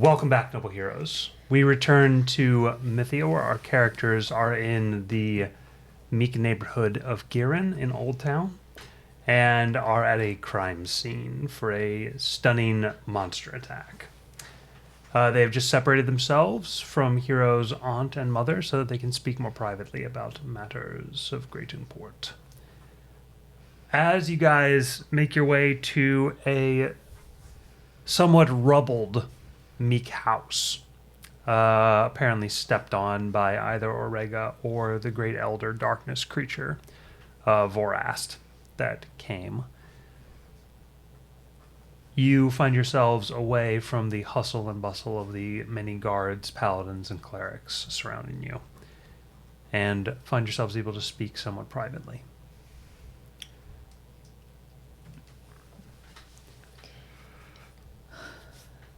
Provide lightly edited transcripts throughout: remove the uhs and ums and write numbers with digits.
Welcome back, Noble Heroes. We return to Mythia, where our characters are in the meek neighborhood of Girin in Old Town, and are at a crime scene for a stunning monster attack. They have just separated themselves from Hero's aunt and mother so that they can speak more privately about matters of great import. As you guys make your way to a somewhat rubbled meek house, apparently stepped on by either Orega or the great elder darkness creature, Vorast, that came. You find yourselves away from the hustle and bustle of the many guards, paladins, and clerics surrounding you, and find yourselves able to speak somewhat privately.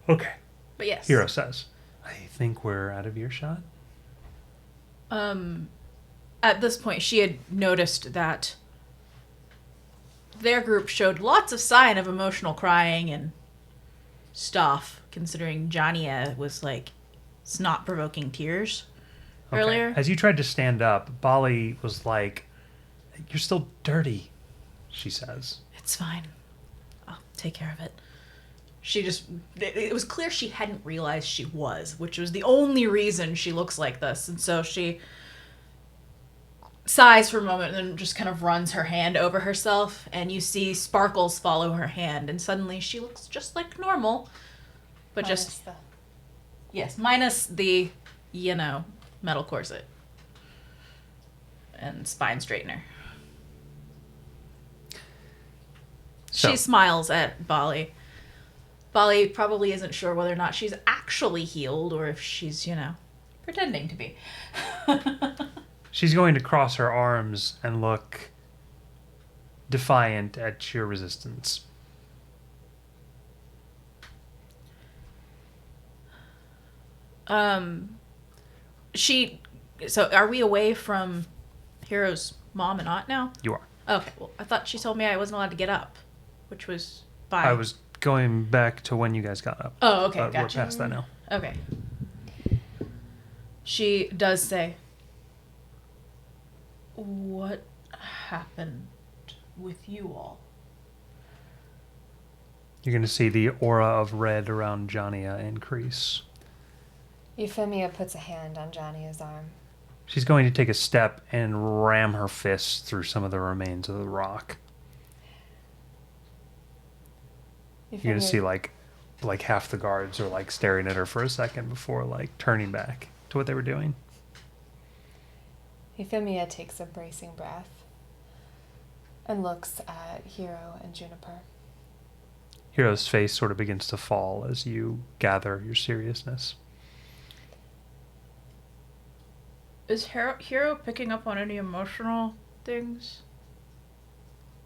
Okay. But yes. Hero says, I think we're out of earshot. At this point, she had noticed that their group showed lots of sign of emotional crying and stuff, considering Jania was like snot-provoking tears earlier. As you tried to stand up, Bali was like, "You're still dirty," she says. It's fine. I'll take care of it. It was clear she hadn't realized she was, which was the only reason she looks like this. And so she sighs for a moment and then just kind of runs her hand over herself, and you see sparkles follow her hand, and suddenly she looks just like normal. But minus the, metal corset and spine straightener. So, she smiles at Bali. Bali probably isn't sure whether or not she's actually healed or if she's, pretending to be. she's going to cross her arms and look defiant at your resistance. So are we away from Hero's mom and aunt now? You are. Okay, well, I thought she told me I wasn't allowed to get up, which was fine. I was going back to when you guys got up. Oh, okay, gotcha. We're past that now. Okay. She does say, what happened with you all? You're going to see the aura of red around Jania increase. Euphemia puts a hand on Jania's arm. She's going to take a step and ram her fist through some of the remains of the rock. You're going to see like half the guards are like staring at her for a second before like turning back to what they were doing. Euphemia takes a bracing breath and looks at Hero and Juniper. Hero's face sort of begins to fall as you gather your seriousness. Is Hero picking up on any emotional things?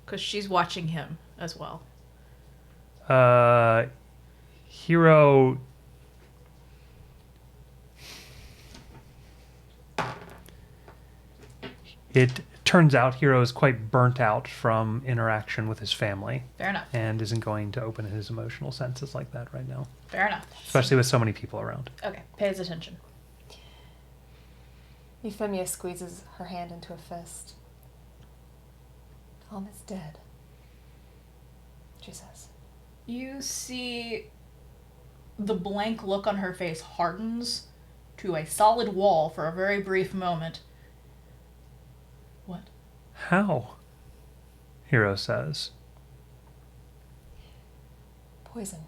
Because she's watching him as well. Hero... It turns out Hero is quite burnt out from interaction with his family. Fair enough. And isn't going to open his emotional senses like that right now. Fair enough. Especially with so many people around. Okay, pays attention. Euphemia squeezes her hand into a fist. Tom is dead, she says. You see the blank look on her face hardens to a solid wall for a very brief moment. What? How? Hero says. Poison.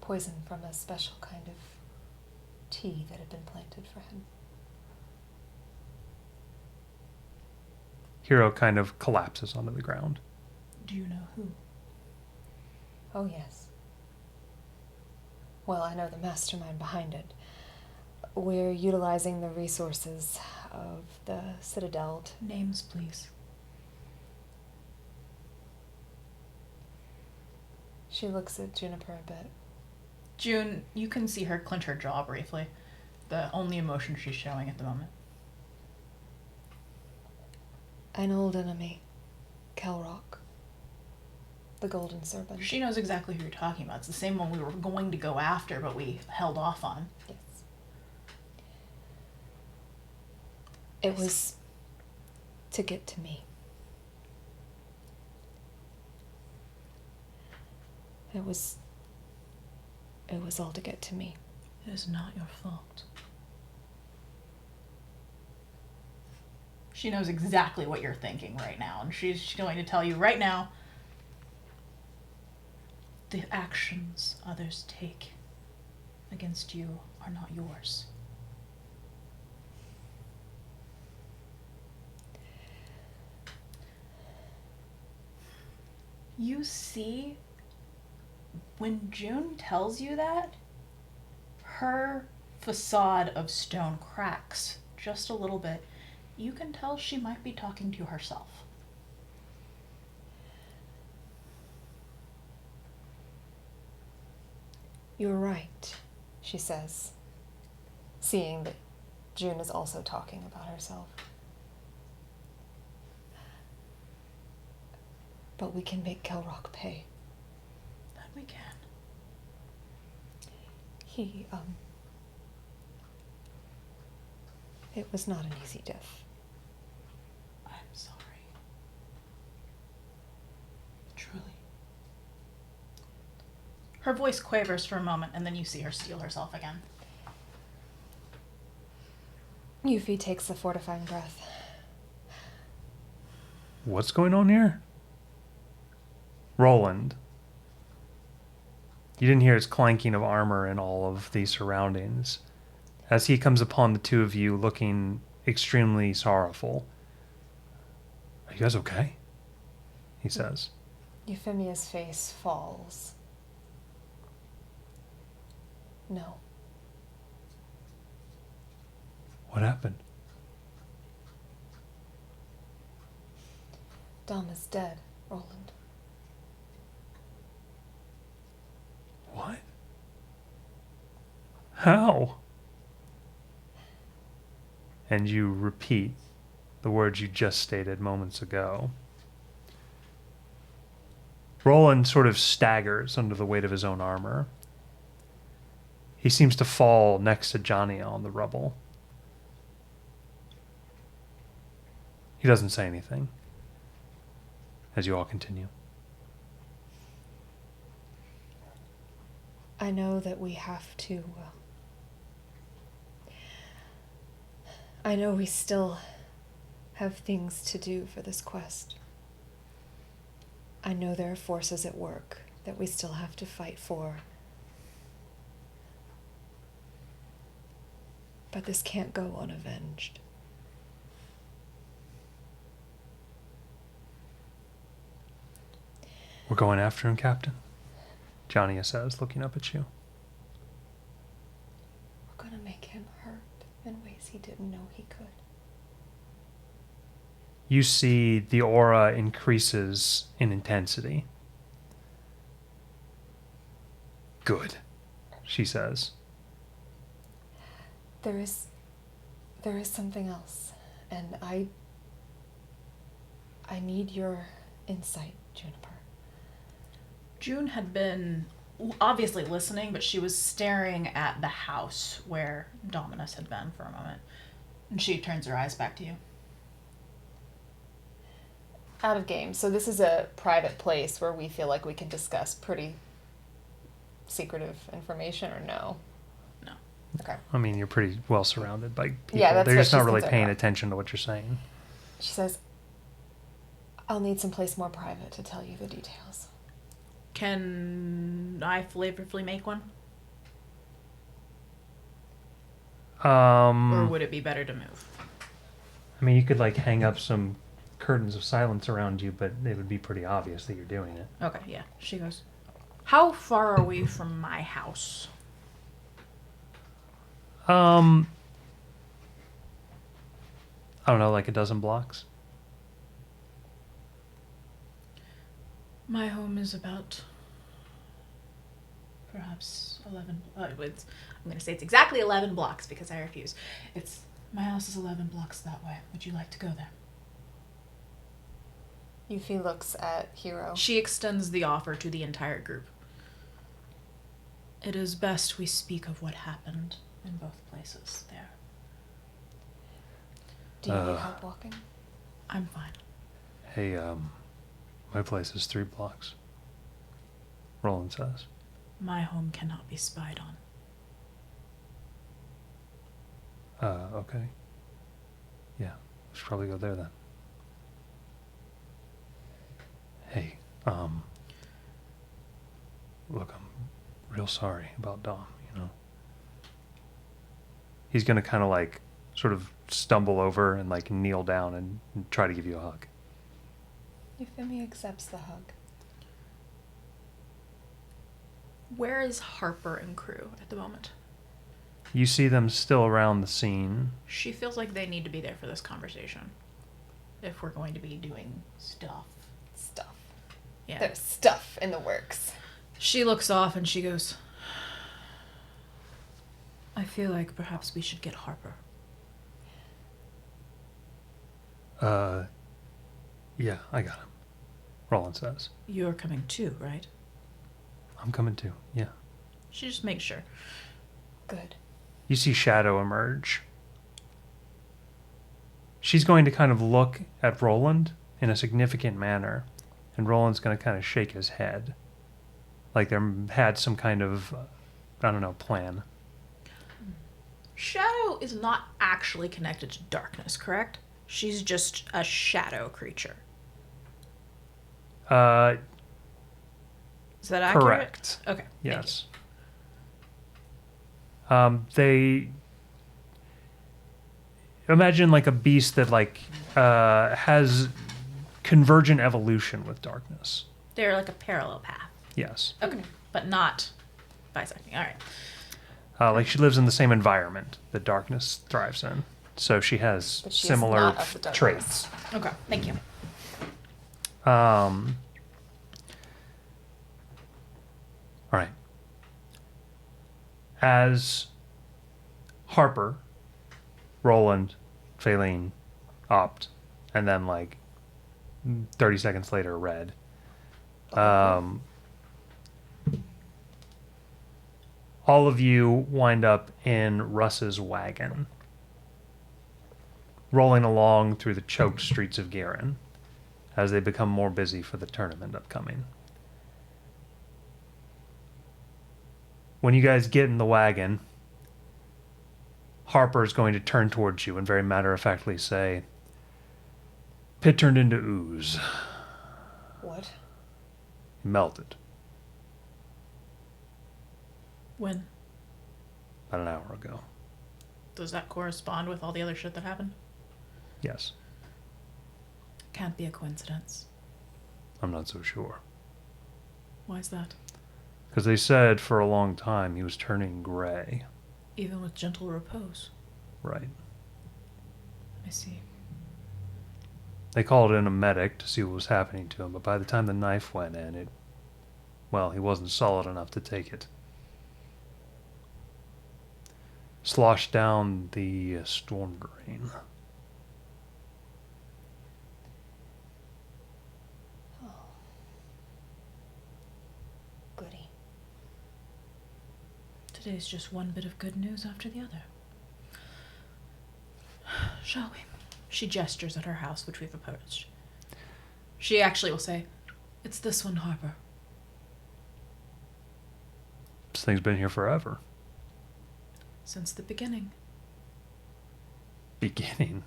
Poison from a special kind of tea that had been planted for him. Hero kind of collapses onto the ground. Do you know who? Oh, yes. Well, I know the mastermind behind it. We're utilizing the resources of the Citadel. Names, please. She looks at Juniper a bit. June, you can see her clench her jaw briefly. The only emotion she's showing at the moment. An old enemy, Kelrock. the Golden Serpent. She knows exactly who you're talking about. It's the same one we were going to go after, but we held off on. Yes. It was to get to me. It was all to get to me. It is not your fault. She knows exactly what you're thinking right now, and she's going to tell you right now the actions others take against you are not yours. You see, when June tells you that, her facade of stone cracks just a little bit. You can tell she might be talking to herself. You're right, she says, seeing that June is also talking about herself. But we can make Kelrock pay. That we can. It was not an easy death. I'm sorry. Truly. Her voice quavers for a moment, and then you see her steel herself again. Yuffie takes a fortifying breath. What's going on here? Roland. You didn't hear his clanking of armor and all of the surroundings as he comes upon the two of you looking extremely sorrowful. Are you guys okay? He says. Euphemia's face falls. No. What happened? Dom is dead, Roland. What? How? And you repeat the words you just stated moments ago. Roland sort of staggers under the weight of his own armor. He seems to fall next to Johnny on the rubble. He doesn't say anything as you all continue. I know that we have to... I know we still have things to do for this quest. I know there are forces at work that we still have to fight for. But this can't go unavenged. We're going after him, Captain? Johnny says, looking up at you. We're gonna make him hurt in ways he didn't know he could. You see the aura increases in intensity. Good, she says. There is something else, and I need your insight, Juniper. June had been obviously listening, but she was staring at the house where Dominus had been for a moment. And she turns her eyes back to you. Out of game. So this is a private place where we feel like we can discuss pretty secretive information, or no? No. Okay. I mean, you're pretty well surrounded by people. Yeah, that's They're what just not she's really concerned paying about. attention to what you're saying. She says, I'll need someplace more private to tell you the details. Can I flavorfully make one? Or I would it be better to move? mean, you could like hang up some curtains of silence around you, but it would be pretty obvious that you're doing it. Okay, yeah. She goes, how far are we from my house? I don't know, like a dozen blocks. My home is about perhaps 11. I'm going to say it's exactly 11 blocks because I refuse. My house is 11 blocks that way. Would you like to go there? Yuffie looks at Hero. She extends the offer to the entire group. It is best we speak of what happened in both places there. Do you need help walking? I'm fine. Hey, my place is 3 blocks. Roland says. My home cannot be spied on. Okay. Yeah, we should probably go there then. Hey, look, I'm real sorry about Dom, you know. He's gonna kind of like sort of stumble over and like kneel down and try to give you a hug. Euphemia accepts the hug. Where is Harper and crew at the moment? You see them still around the scene. She feels like they need to be there for this conversation. If we're going to be doing stuff. Stuff. Yeah. There's stuff in the works. She looks off and she goes, I feel like perhaps we should get Harper. Yeah, I got him. Roland says. You're coming too, right? I'm coming too, yeah. She just makes sure. Good. You see Shadow emerge. She's going to kind of look at Roland in a significant manner, and Roland's going to kind of shake his head. Like they had some kind of, I don't know, plan. Shadow is not actually connected to darkness, correct? She's just a shadow creature. Is that accurate? Correct. Okay. Yes. They imagine like a beast that like has convergent evolution with darkness. They're like a parallel path. Yes. Okay. But not bisecting. All right. Like she lives in the same environment that darkness thrives in. So she has But she is similar not of the darkness. traits. Okay. Thank you. All right. As Harper, Roland, Faylene, Opt, and then like 30 seconds later, Red. All of you wind up in Russ's wagon, rolling along through the choked streets of Garen as they become more busy for the tournament upcoming. When you guys get in the wagon, Harper's going to turn towards you and very matter-of-factly say, Pit turned into ooze. What? It melted When? about an hour ago. Does that correspond with all the other shit that happened? Yes, Can't be a coincidence. I'm not so sure. Why is that? Because they said for a long time he was turning gray. Even with gentle repose. Right. I see. They called in a medic to see what was happening to him, but by the time the knife went in, he wasn't solid enough to take it. Sloshed down the storm drain. Oh. Goody. Today's just one bit of good news after the other. Shall we? She gestures at her house, which we've approached. She actually will say, It's this one, Harper. This thing's been here forever. Since the beginning. Beginning.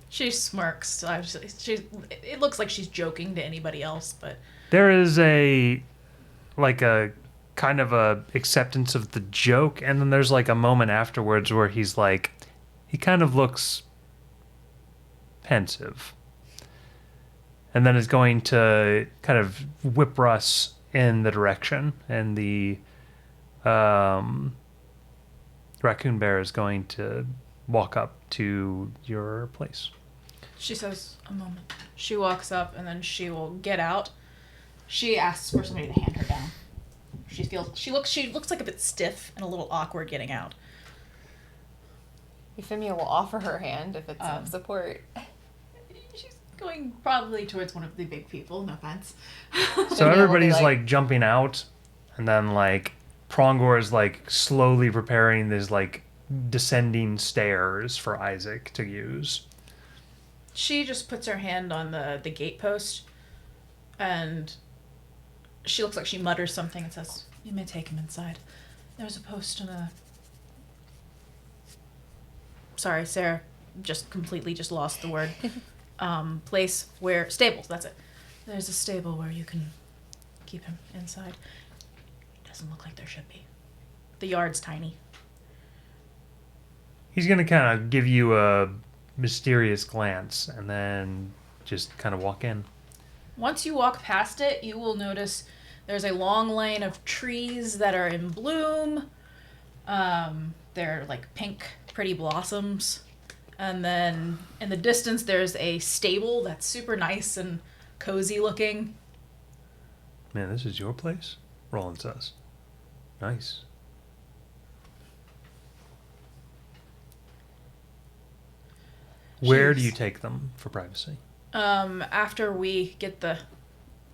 She smirks. It looks like she's joking to anybody else, but... There is a kind of a acceptance of the joke, and then there's like a moment afterwards where he's like, he kind of looks pensive. And then is going to kind of whip Russ in the direction, and the raccoon bear is going to walk up to your place. She says, a moment. She walks up, and then she will get out. She asks for somebody to hand her down. She looks like a bit stiff and a little awkward getting out. Euphemia will offer her hand if it's enough support. Going probably towards one of the big people, no offense. So Yeah, everybody's we'll be like jumping out, and then like Prongor is like slowly preparing these like descending stairs for Isaac to use. She just puts her hand on the gate post, and she looks like she mutters something and says, "You may take him inside. There's a post in a..." Sorry, Sarah just completely just lost the word. Place where... Stables, that's it. There's a stable where you can keep him inside. Doesn't look like there should be. The yard's tiny. He's gonna kind of give you a mysterious glance and then just kind of walk in. Once you walk past it, you will notice there's a long lane of trees that are in bloom. They're like pink, pretty blossoms. And then in the distance, there's a stable that's super nice and cozy looking. Man, this is your place? Roland says. Nice. Where do you take them for privacy? After we get the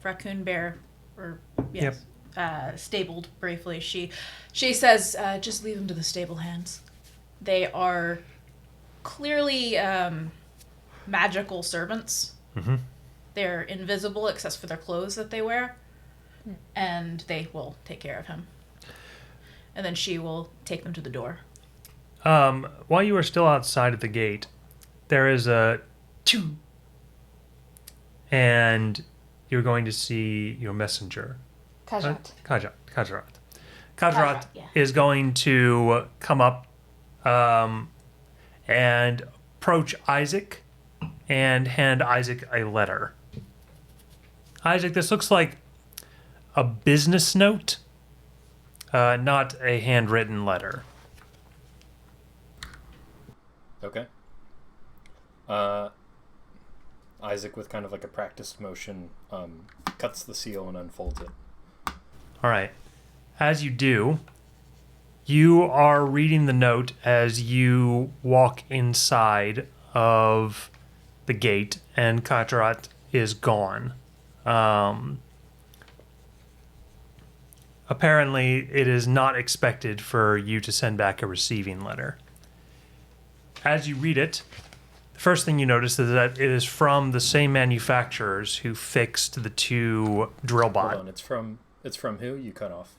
raccoon bear, or yes, stabled briefly, she says, just leave them to the stable hands. They are clearly magical servants. Mm-hmm. They're invisible except for their clothes that they wear, and they will take care of him. And then she will take them to the door. While you are still outside of the gate, there is a choo, and you're going to see your messenger. Kajat. Kajrat Yeah. is going to come up and approach Isaac and hand Isaac a letter. Isaac, this looks like a business note, not a handwritten letter. Okay. Isaac, with kind of like a practiced motion, cuts the seal and unfolds it. All right. As you do, you are reading the note as you walk inside of the gate, and Katrat is gone. Apparently, it is not expected for you to send back a receiving letter. As you read it, the first thing you notice is that it is from the same manufacturers who fixed the two drill bot. Hold on, it's from who? You cut off.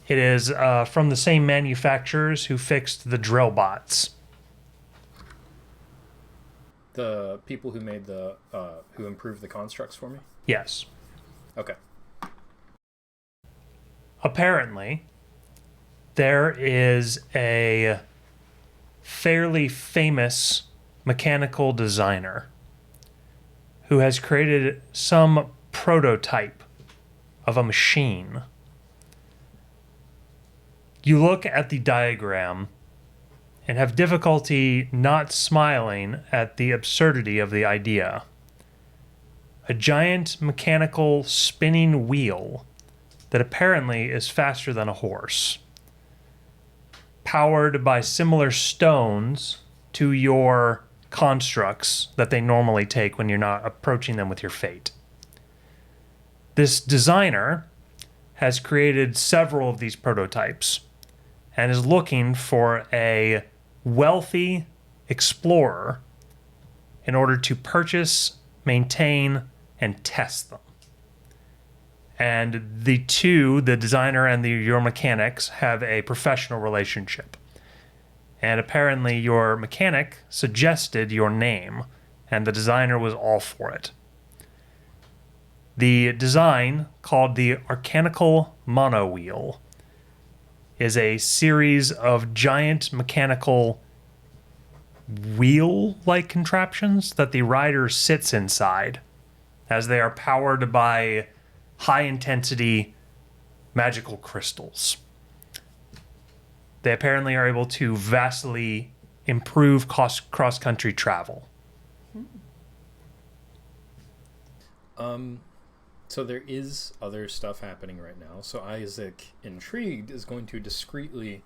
It is from the same manufacturers who fixed the drill bots. The people who made who improved the constructs for me? Yes. Okay. Apparently, there is a fairly famous mechanical designer who has created some prototype of a machine. You look at the diagram and have difficulty not smiling at the absurdity of the idea. A giant mechanical spinning wheel that apparently is faster than a horse, powered by similar stones to your constructs that they normally take when you're not approaching them with your fate. This designer has created several of these prototypes and is looking for a wealthy explorer in order to purchase, maintain, and test them. And the two, the designer and your mechanics, have a professional relationship. And apparently your mechanic suggested your name, and the designer was all for it. The design, called the Arcanical Monowheel, is a series of giant mechanical wheel-like contraptions that the rider sits inside, as they are powered by high-intensity magical crystals. They apparently are able to vastly improve cross-country travel. So there is other stuff happening right now. So Isaac, intrigued, is going to discreetly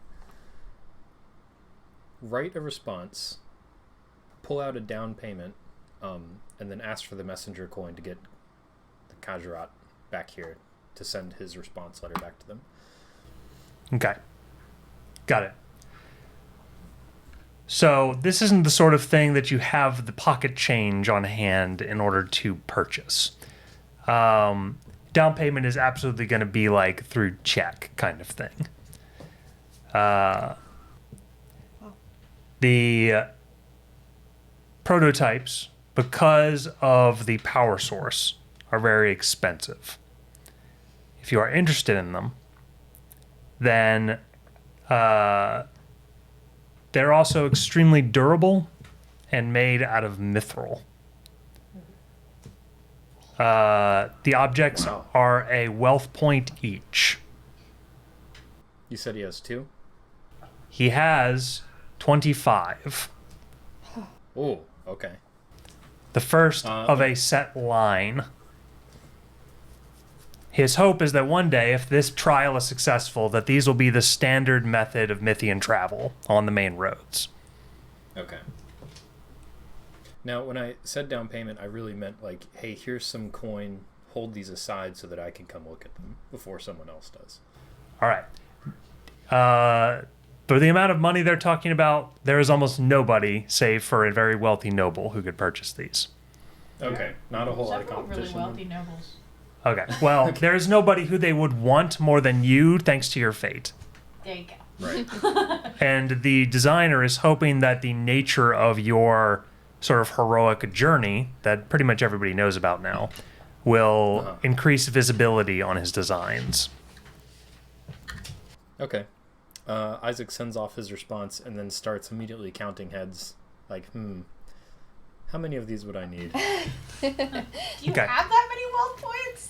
write a response, pull out a down payment, and then ask for the messenger coin to get the Kajurat back here to send his response letter back to them. Okay. Got it. So this isn't the sort of thing that you have the pocket change on hand in order to purchase. Down payment is absolutely going to be like through check kind of thing. The prototypes, because of the power source, are very expensive. If you are interested in them, then they're also extremely durable and made out of mithril. The objects are a wealth point each. You said he has 2? He has 25. Oh, okay. The first of a set line. His hope is that one day, if this trial is successful, that these will be the standard method of Mythian travel on the main roads. Okay. Now, when I said down payment, I really meant like, hey, here's some coin. Hold these aside so that I can come look at them before someone else does. All right. For the amount of money they're talking about, there is almost nobody, save for a very wealthy noble, who could purchase these. Okay, not a whole lot of Several really competition. wealthy nobles. Okay. Well, there's nobody who they would want more than you, thanks to your fate. There you go. Right. And the designer is hoping that the nature of your sort of heroic journey, that pretty much everybody knows about now, will increase visibility on his designs. Okay. Isaac sends off his response and then starts immediately counting heads. Like, how many of these would I need? Do you Okay. have that many wealth points?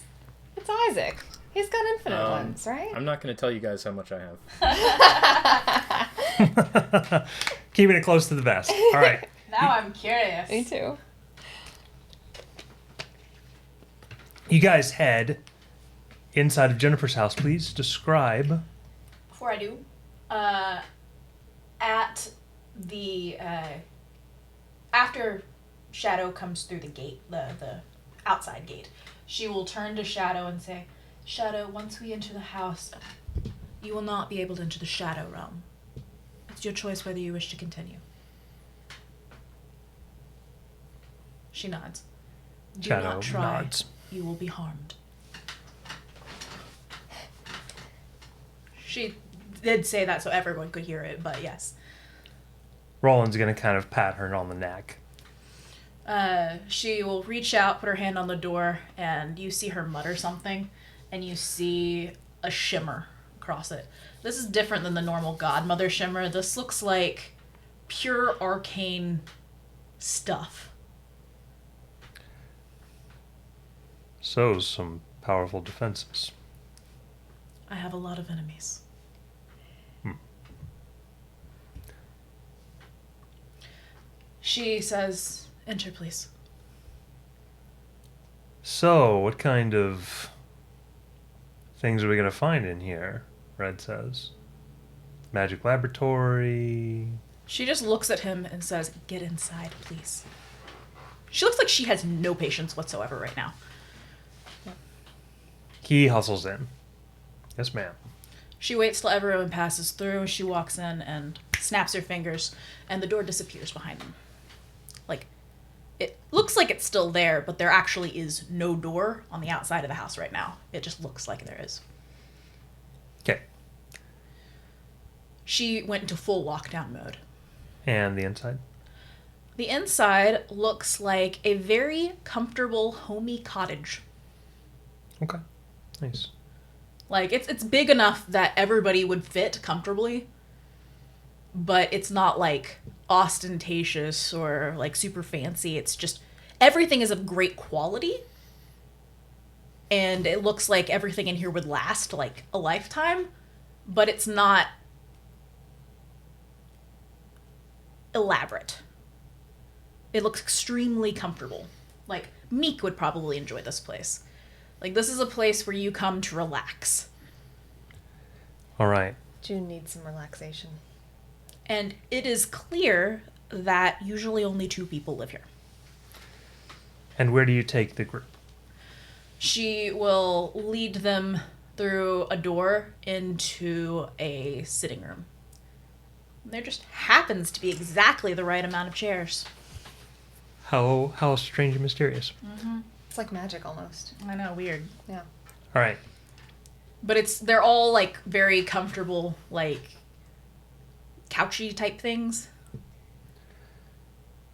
It's Isaac. He's got infinite ones, right? I'm not going to tell you guys how much I have. Keeping it close to the vest. All right. Now I'm curious. Me too. You guys head inside of Jennifer's house. Please describe. Before I do, at the after Shadow comes through the gate, the outside gate, she will turn to Shadow and say, "Shadow, once we enter the house, you will not be able to enter the Shadow realm. It's your choice whether you wish to continue." She nods. Do Shadow not try. nods. You will be harmed. She did say that so everyone could hear it, but yes. Roland's going to kind of pat her on the neck. She will reach out, put her hand on the door, and you see her mutter something, and you see a shimmer across it. This is different than the normal Godmother shimmer. This looks like pure arcane stuff. So, some powerful defenses. I have a lot of enemies. She says, "Enter, please." So, what kind of things are we going to find in here? Red says. Magic laboratory. She just looks at him and says, "Get inside, please." She looks like she has no patience whatsoever right now. He hustles in. Yes, ma'am. She waits till everyone passes through. She walks in and snaps her fingers, and the door disappears behind them. Like, it looks like it's still there, but there actually is no door on the outside of the house right now. It just looks like there is. Okay. She went into full lockdown mode. And the inside? The inside looks like a very comfortable, homey cottage. Okay. Nice. Like, it's big enough that everybody would fit comfortably, but it's not, like, ostentatious or, like, super fancy. It's just, everything is of great quality, and it looks like everything in here would last, like, a lifetime, but it's not elaborate. It looks extremely comfortable. Like, Meek would probably enjoy this place. Like, this is a place where you come to relax. All right. June needs some relaxation. And it is clear that usually only 2 people live here. And where do you take the group? She will lead them through a door into a sitting room. There just happens to be exactly the right amount of chairs. How strange and mysterious. It's like magic almost. I know, weird. Yeah. All right. But they're all like very comfortable, like couchy type things.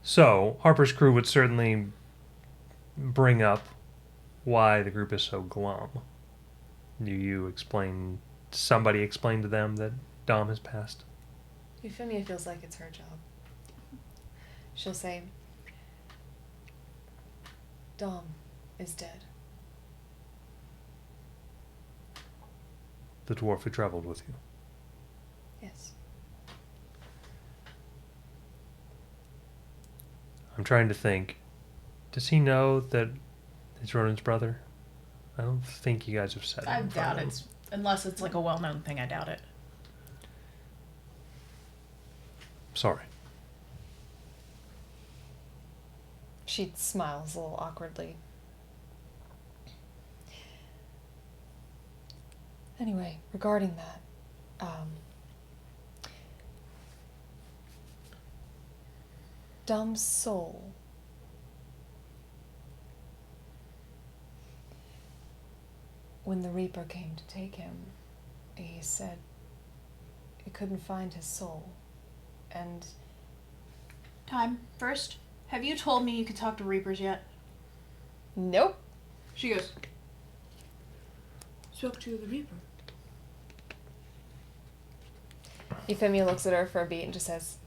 So, Harper's crew would certainly bring up why the group is so glum. Somebody explain to them that Dom has passed? Euphemia feels like it's her job. She'll say, Dom is dead. The dwarf who traveled with you. Yes. I'm trying to think. Does he know that it's Ronan's brother? I don't think you guys have said it. I in front doubt of him. it. Unless it's like a well-known thing, I doubt it. Sorry. She smiles a little awkwardly. Anyway, regarding that, Dom's soul. When the Reaper came to take him, he said he couldn't find his soul. And Time. First, have you told me you could talk to Reapers yet? nope. She goes, spoke to the Reaper. Euphemia looks at her for a beat and just says,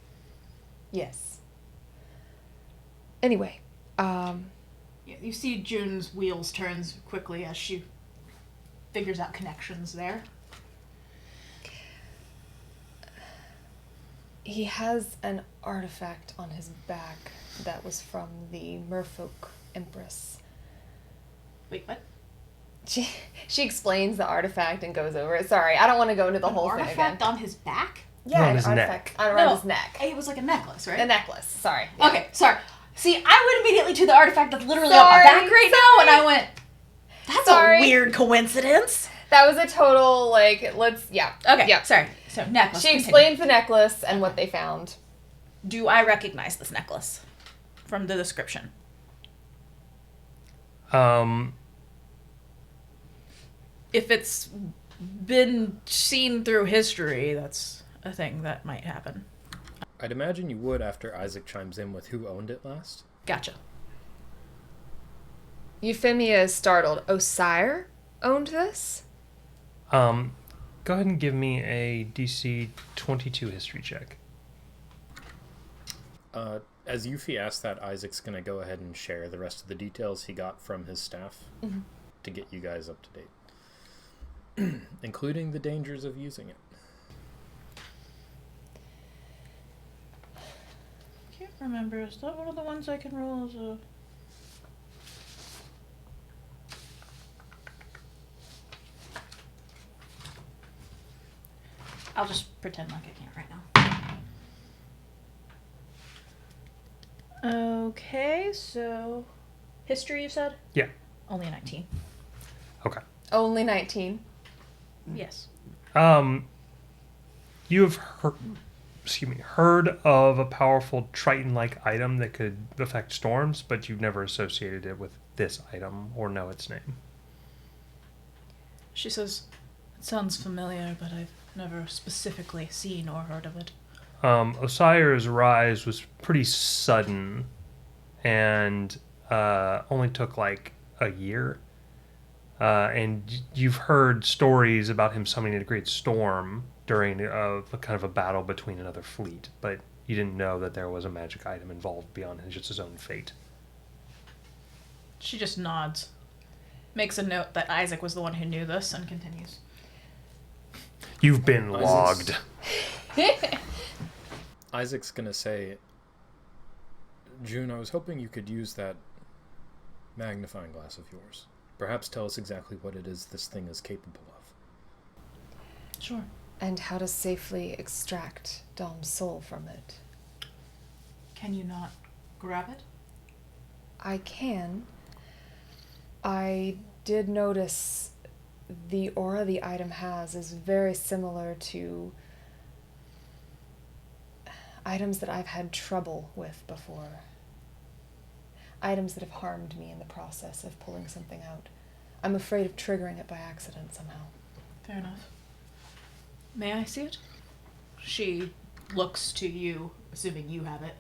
yes. Anyway, Yeah, you see June's wheels turns quickly as she figures out connections there. he has an artifact on his back that was from the Merfolk Empress. Wait, what? She explains the artifact and goes over it. Sorry, I don't want to go into the whole thing again. Artifact on his back? Yeah, Around an his artifact neck. around his neck. It was like a necklace, right? A necklace. Sorry. Yeah. Okay, sorry. See, I went immediately to the artifact that's literally on my back right now, and I went, that's Sorry. a weird coincidence. That was a total yeah. Okay, Yeah. sorry. So, necklace. She continue. explains the necklace and what they found. Do I recognize this necklace from the description? If it's been seen through history, that's a thing that might happen. I'd imagine you would after Isaac chimes in with who owned it last. Gotcha. Euphemia is startled. Oh, sire owned this? Go ahead and give me a DC 22 history check. As Yuffie asks that, Isaac's going to go ahead and share the rest of the details he got from his staff to get you guys up to date, including the dangers of using it. Can't remember. Is that one of the ones I can roll as a... I'll just pretend like I can't right now. Okay, so... History, you said? Yeah. Only a 19. Okay. Only 19. Yes. You have heard of a powerful Triton-like item that could affect storms, but you've never associated it with this item or know its name. She says, it sounds familiar, but I've never specifically seen or heard of it. Osire's rise was pretty sudden and only took like a year. And you've heard stories about him summoning a great storm during a kind of a battle between another fleet, but you didn't know that there was a magic item involved beyond just his own fate. She just nods, makes a note that Isaac was the one who knew this, and continues. You've been logged. Isaac's going to say, June, I was hoping you could use that magnifying glass of yours. Perhaps tell us exactly what it is this thing is capable of. Sure. And how to safely extract Dom's soul from it. Can you not grab it? I can. I did notice the aura the item has is very similar to items that I've had trouble with before. Items that have harmed me in the process of pulling something out. I'm afraid of triggering it by accident somehow. Fair enough. May I see it? She looks to you, assuming you have it.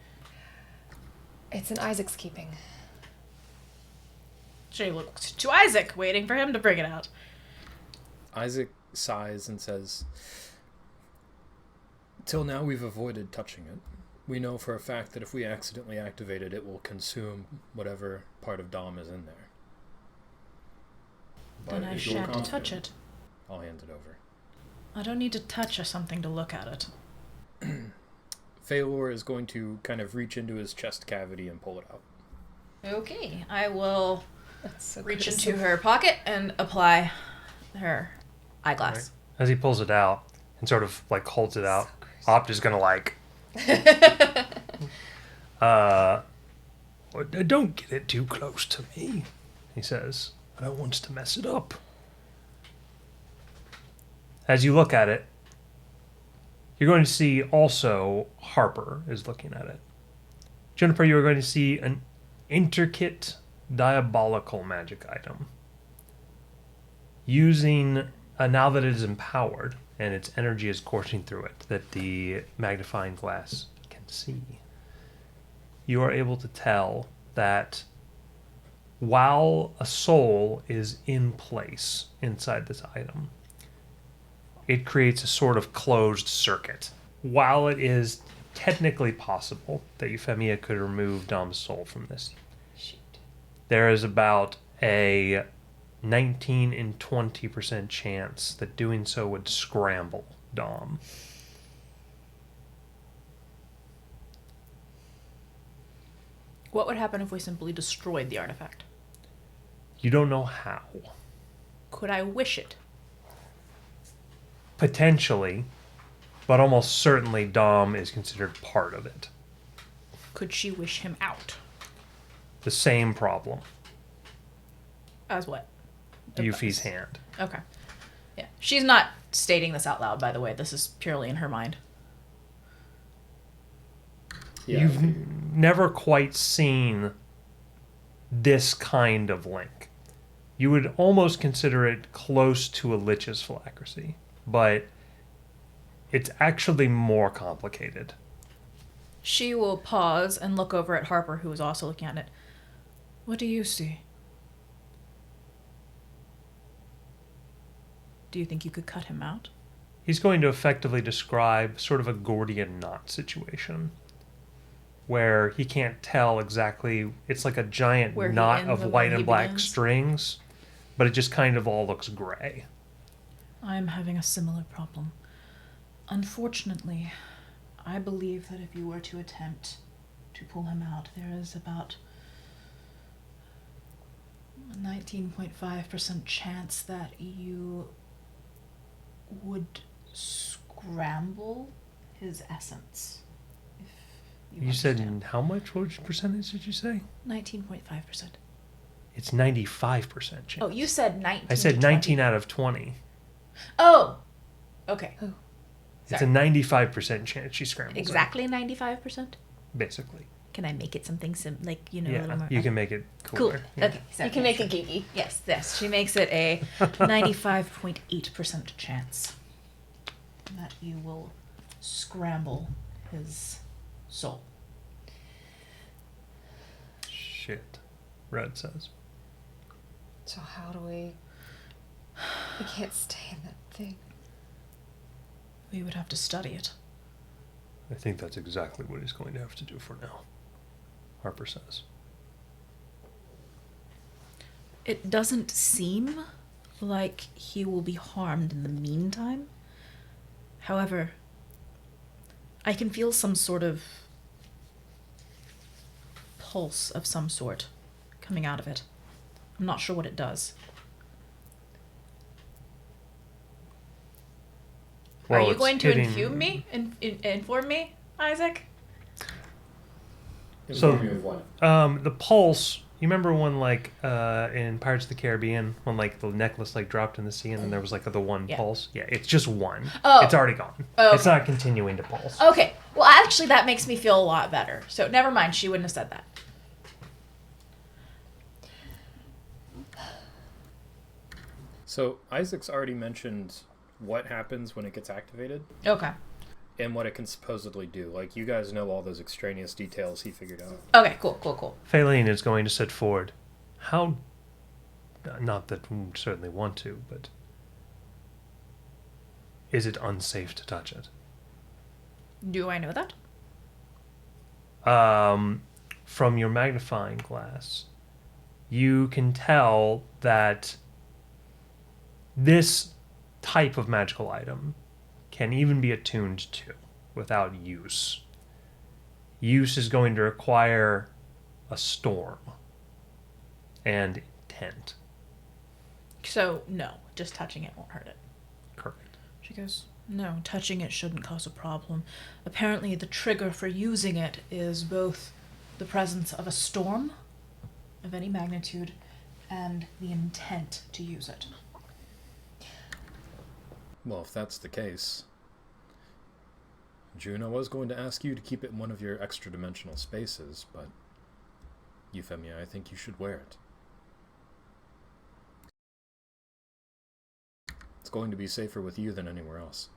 It's in Isaac's keeping. She looks to Isaac, waiting for him to bring it out. Isaac sighs and says, "Till now we've avoided touching it. We know for a fact that if we accidentally activate it, it will consume whatever part of Dom is in there. Then But I if you're shan't touch confident, it. I'll hand it over." I don't need to touch or something to look at it. Phalor is going to kind of reach into his chest cavity and pull it out. Okay, I will That's so reach courteous into of- her pocket and apply her eyeglass. As he pulls it out and sort of like holds it out, So gross. Opt is gonna like, don't get it too close to me, he says. I don't want to mess it up. As you look at it, you're going to see also Harper is looking at it. Juniper, you are going to see an intricate, diabolical magic item. Using, now that it is empowered and its energy is coursing through it, that the magnifying glass can see, you are able to tell that while a soul is in place inside this item, it creates a sort of closed circuit. While it is technically possible that Euphemia could remove Dom's soul from this, Shoot. there is about a 19 and 20% chance that doing so would scramble Dom. What would happen if we simply destroyed the artifact? You don't know how. Could I wish it? Potentially, but almost certainly Dom is considered part of it. Could she wish him out? The same problem. As what? Yuffie's hand. Okay. Yeah. She's not stating this out loud, by the way. This is purely in her mind. Yeah, You've never quite seen this kind of link. You would almost consider it close to a lich's phylacracy, but it's actually more complicated. She will pause and look over at Harper, who is also looking at it. What do you see? Do you think you could cut him out? He's going to effectively describe sort of a Gordian knot situation where he can't tell exactly. It's like a giant Where he knot ends of and white where he and black begins? strings, but it just kind of all looks gray. I am having a similar problem. Unfortunately, I believe that if you were to attempt to pull him out, there is about a 19.5% chance that you would scramble his essence. If You said understand. how much? Which percentage did you say? 19.5%. It's 95% chance. Oh, you said 19. I said to 19 20. out of 20. Oh! Okay. It's a Sorry. 95% chance she scrambles. Exactly 95%? Basically. Can I make it something a little Yeah, more? you can make it Cool. cooler. Yeah. Okay. Sorry. You can make it geeky. Yes, yes. She makes it a 95.8% chance that you will scramble his soul. Shit, Red says. So how do we... We can't stay in that thing. We would have to study it. I think that's exactly what he's going to have to do for now, Harper says. It doesn't seem like he will be harmed in the meantime. However, I can feel some sort of pulse of some sort coming out of it. I'm not sure what it does. Well, Are you it's going to hitting- inform me? Inform me, Isaac? So- Inform me of what? The pulse, You remember when, like, in Pirates of the Caribbean, when, like, the necklace, like, dropped in the sea and then there was, like, the one Yeah. pulse? Yeah, it's just one. Oh. It's already gone. Oh, It's okay. not continuing to pulse. Okay. Well, actually, that makes me feel a lot better. So never mind. She wouldn't have said that. So Isaac's already mentioned what happens when it gets activated Okay. and what it can supposedly do. Like, you guys know all those extraneous details he figured out. Okay. Cool. Faline is going to set forward. How... Not that we certainly want to, but... Is it unsafe to touch it? Do I know that? From your magnifying glass, you can tell that this type of magical item can even be attuned to without use. Use is going to require a storm and intent. So no, just touching it won't hurt it. Correct. She goes, no, touching it shouldn't cause a problem. Apparently, the trigger for using it is both the presence of a storm of any magnitude and the intent to use it. Well, if that's the case, June, I was going to ask you to keep it in one of your extra-dimensional spaces, but Euphemia, I think you should wear it. It's going to be safer with you than anywhere else.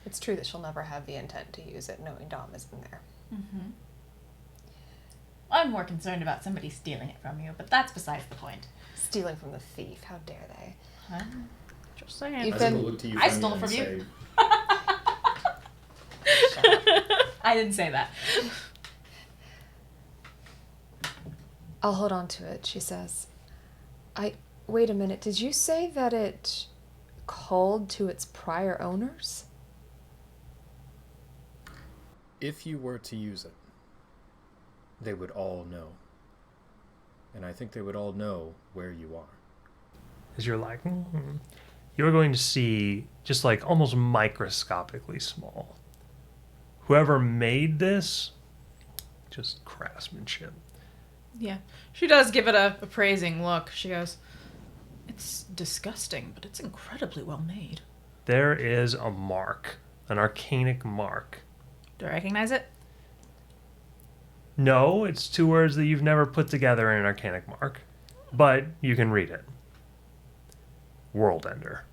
It's true that she'll never have the intent to use it, knowing Dom isn't there. Mm-hmm. I'm more concerned about somebody stealing it from you, but that's besides the point. Stealing from the thief, how dare they? Just saying. You've I been- will look to I Euphemia stole and from you. say, I didn't say that. I'll hold on to it, she says. Wait a minute, did you say that it called to its prior owners? if you were to use it, they would all know. And I think they would all know where you are. As you're like, you're going to see just like almost microscopically small. Whoever made this, just craftsmanship. Yeah. She does give it a appraising look. She goes, it's disgusting, but it's incredibly well made. There is a mark, an arcanic mark. Do I recognize it? No, it's two words that you've never put together in an arcanic mark, but you can read it. World Ender.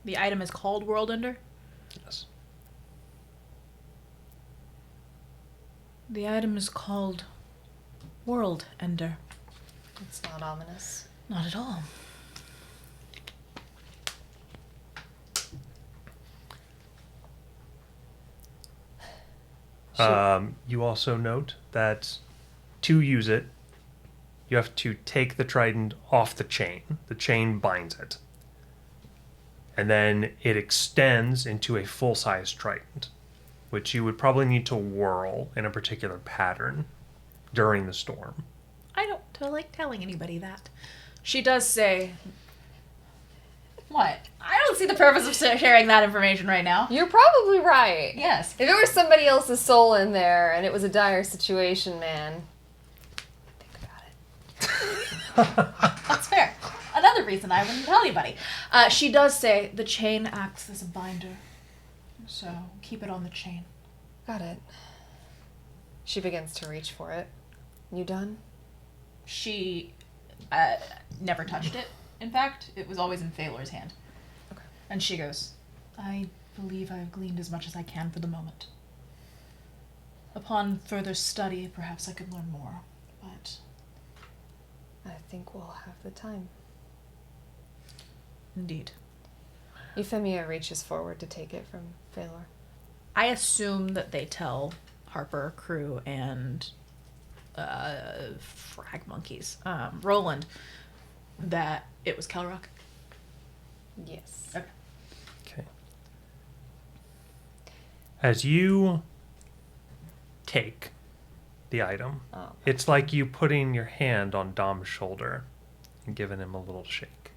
The item is called World Ender? Yes. The item is called World Ender. It's not ominous. Not at all. You also note that to use it, you have to take the trident off the chain. The chain binds it. And then it extends into a full-size trident, which you would probably need to whirl in a particular pattern during the storm. I don't like telling anybody that. She does say... What? I don't see the purpose of sharing that information right now. You're probably right. Yes. If it were somebody else's soul in there and it was a dire situation, man, think about it. That's fair. Another reason I wouldn't tell anybody. She does say the chain acts as a binder. So keep it on the chain. Got it. She begins to reach for it. You done? She never touched it, in fact. It was always in Phalor's hand. Okay. And she goes, I believe I have gleaned as much as I can for the moment. Upon further study, perhaps I could learn more. But I think we'll have the time. indeed. Euphemia reaches forward to take it from Phalor. I assume that they tell Harper, Crew, and Frag Monkeys, Roland, that it was Kelrock. Yes. Okay. Okay. As you take the item, Oh. it's like you putting your hand on Dom's shoulder and giving him a little shake.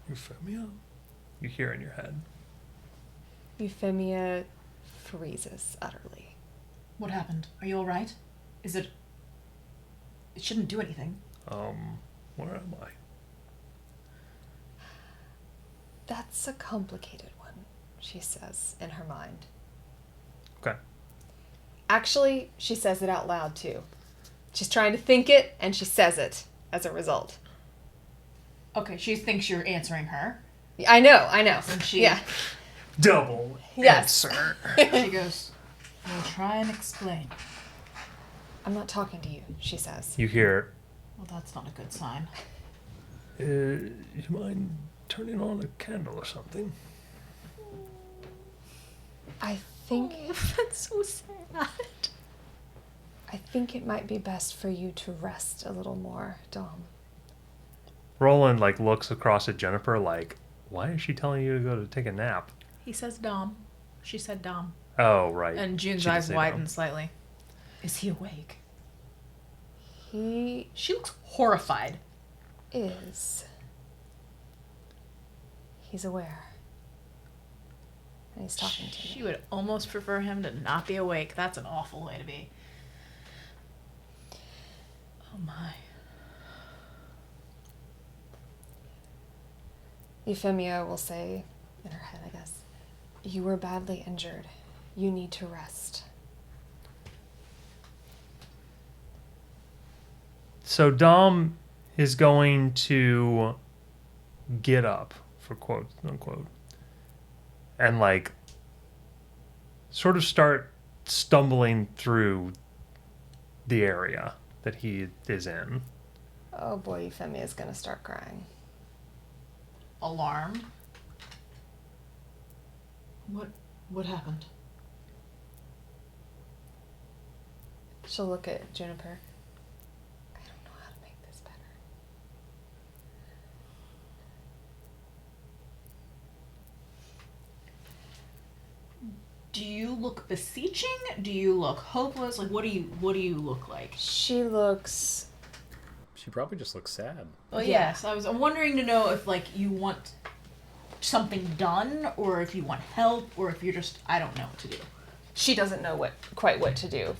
Euphemia? You hear in your head. Euphemia freezes utterly. What happened? Are you all right? Is it... It shouldn't do anything. Where am I? That's a complicated one, she says in her mind. Okay. Actually, she says it out loud too. She's trying to think it, and she says it as a result. Okay, she thinks you're answering her. I know. And she... Yeah. Double Yes. answer. She goes, "We'll try and explain." I'm not talking to you, she says. You hear, Well, that's not a good sign. you mind turning on a candle or something? I think That's so sad. I think it might be best for you to rest a little more, Dom. Roland, like, looks across at Jennifer like, why is she telling you to go to take a nap? He says Dom. She said Dom. Oh, right. And June's She did eyes say widen Dom. slightly. Is he awake? He She looks horrified. is. He's aware. And he's talking to She me. would almost prefer him to not be awake. That's an awful way to be. Oh my. Euphemia will say, in her head, I guess, you were badly injured. You need to rest. So Dom is going to get up, for quote unquote, and like sort of start stumbling through the area that he is in. Oh boy, Euphemia is going to start crying. Alarmed? What happened? She'll look at Juniper. I don't know how to make this better. Do you look beseeching? Do you look hopeless? Like what do you look like? She looks... She probably just looks sad. Well, Yeah. yes. I'm wondering to know if like you want something done, or if you want help, or if you're just I don't know what to do. She doesn't know quite what to do.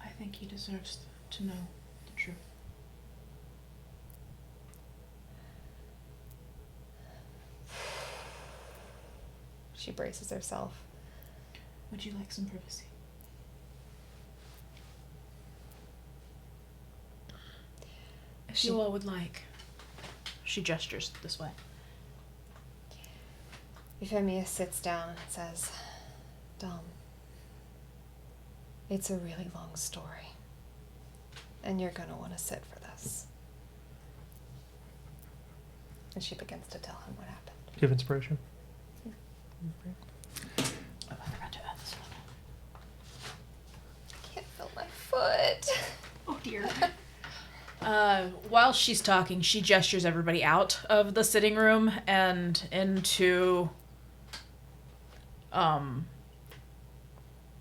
I think he deserves to know the truth. She braces herself. Would you like some privacy? If She- you all would like. She gestures this way. Euphemia sits down and says, Dom, it's a really long story. And you're going to want to sit for this. And she begins to tell him what happened. Do you have inspiration? Oh, I forgot to add this one. I can't feel my foot. Oh dear. While she's talking, she gestures everybody out of the sitting room and into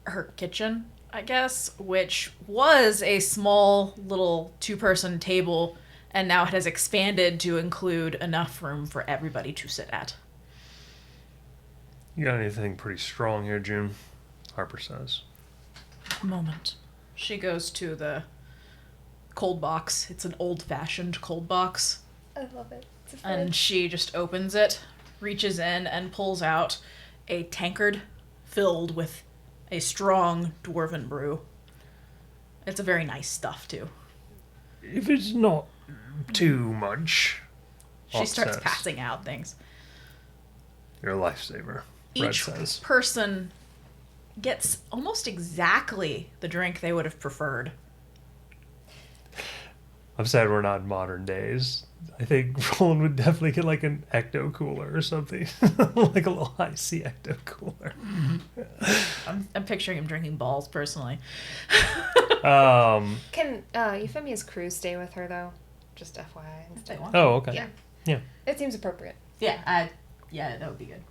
her kitchen, I guess, which was a small little 2-person table and now it has expanded to include enough room for everybody to sit at. You got anything pretty strong here, June? Harper says. A moment. She goes to the cold box. It's an old-fashioned cold box. I love it. It's a And fridge. she just opens it, reaches in, and pulls out a tankard filled with a strong dwarven brew. It's a very nice stuff, too. If it's not too much, She Hawk starts says. passing out things. You're a lifesaver, Red Each says. person gets almost exactly the drink they would have preferred. I'm sad we're not in modern days. I think Roland would definitely get like an ecto cooler or something. Like a little high C ecto cooler. I'm picturing him drinking balls, personally. Can Euphemia's crew stay with her, though? Just FYI. If they want. Oh, okay. Yeah. Yeah. It seems appropriate. Yeah, that would be good.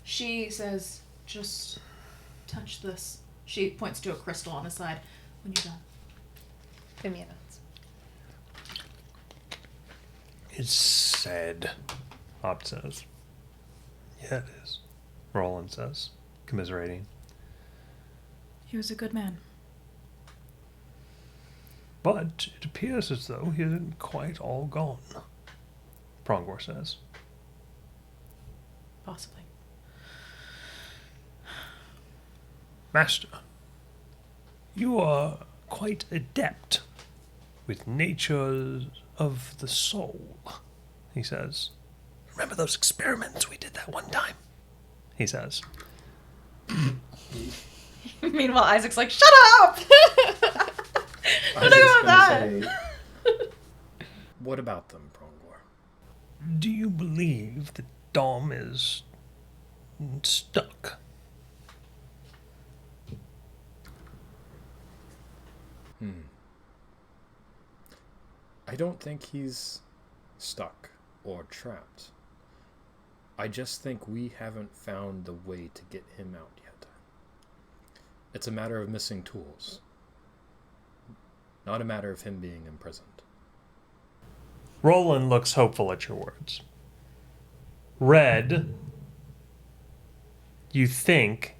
She says, just touch this. She points to a crystal on his side. when you're done. Fimia nods. It's sad, Opt says. Yeah, it is, Roland says, commiserating. He was a good man. But it appears as though he isn't quite all gone, Prongor says. Possibly. Master, you are quite adept with nature of the soul, he says. Remember those experiments we did that one time? He says. Meanwhile, Isaac's like, shut up! Don't talk about that! What about them, Prongor? Do you believe that Dom is stuck? I don't think he's stuck or trapped. I just think we haven't found the way to get him out yet. It's a matter of missing tools, not a matter of him being imprisoned. Roland looks hopeful at your words. Red, you think,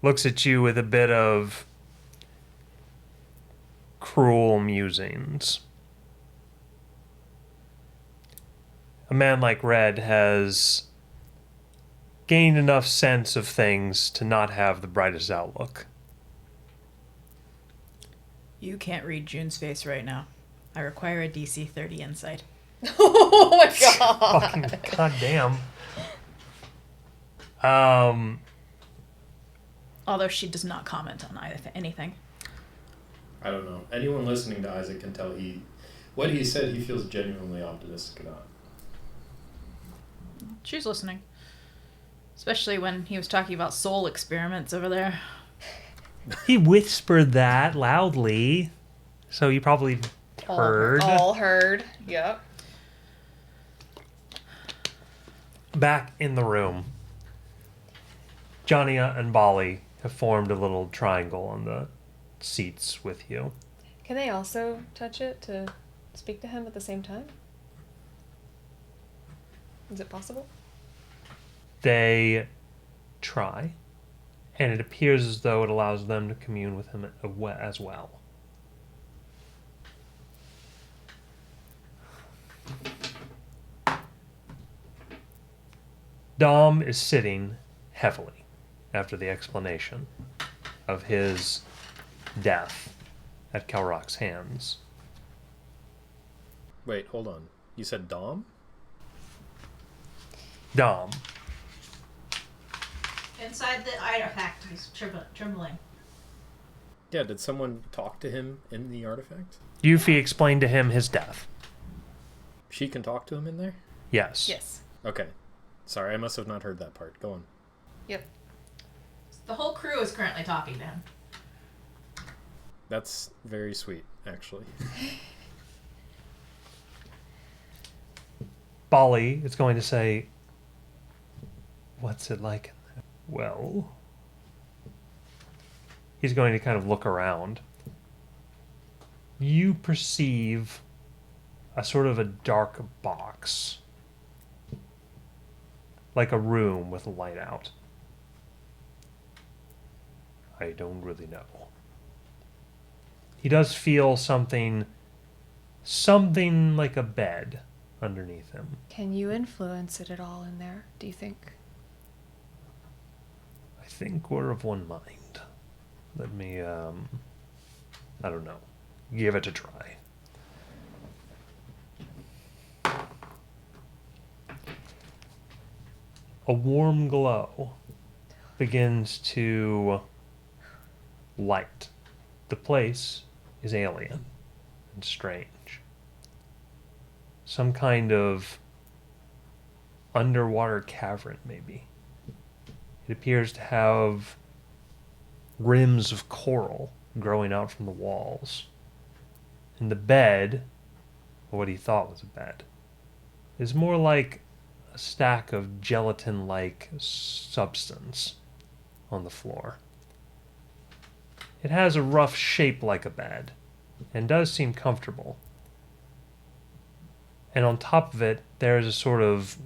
looks at you with a bit of cruel musings. A man like Red has gained enough sense of things to not have the brightest outlook. You can't read June's face right now. I require a DC 30 insight. Oh my god! Fucking goddamn. Although she does not comment on anything. I don't know. Anyone listening to Isaac can tell what he said he feels genuinely optimistic about. She's listening. Especially when he was talking about soul experiments over there. He whispered that loudly, so you probably heard. All heard. Yep. Back in the room, Johnny and Bali have formed a little triangle on the seats with you. Can they also touch it to speak to him at the same time? Is it possible? They try, and it appears as though it allows them to commune with him as well. Dom is sitting heavily after the explanation of his death at Kelrock's hands. Wait, hold on. You said Dom? Dom. Inside the artifact, he's trembling. Yeah, did someone talk to him in the artifact? Yuffie explained to him his death. She can talk to him in there? Yes. Yes. Okay. Sorry, I must have not heard that part. Go on. Yep. The whole crew is currently talking to him. That's very sweet, actually. Bali is going to say, what's it like? Well, he's going to kind of look around. You perceive a sort of a dark box, like a room with a light out. I don't really know. He does feel something like a bed underneath him. Can you influence it at all in there, do you think? I think we're of one mind. Let me, I don't know. Give it a try. A warm glow begins to light. The place is alien and strange. Some kind of underwater cavern, maybe. It appears to have rims of coral growing out from the walls. And the bed, or what he thought was a bed, is more like a stack of gelatin-like substance on the floor. It has a rough shape like a bed, and does seem comfortable. And on top of it, there is a sort of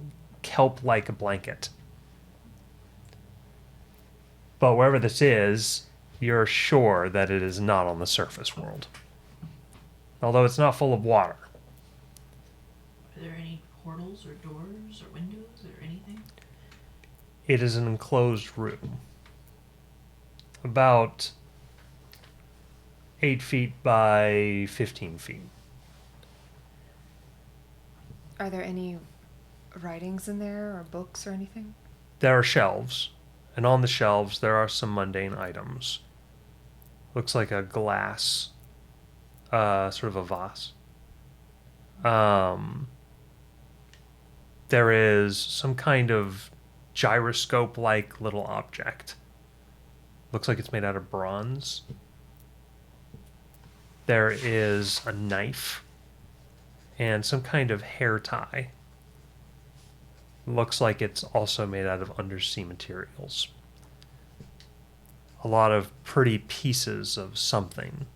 kelp-like blanket. But wherever this is, you're sure that it is not on the surface world. Although it's not full of water. Are there any portals or doors or windows or anything? It is an enclosed room. About 8 feet by 15 feet. Are there any writings in there or books or anything? There are shelves, and on the shelves there are some mundane items. Looks like a glass, sort of a vase. There is some kind of gyroscope-like little object. Looks like it's made out of bronze. There is a knife and some kind of hair tie. Looks like it's also made out of undersea materials. A lot of pretty pieces of something,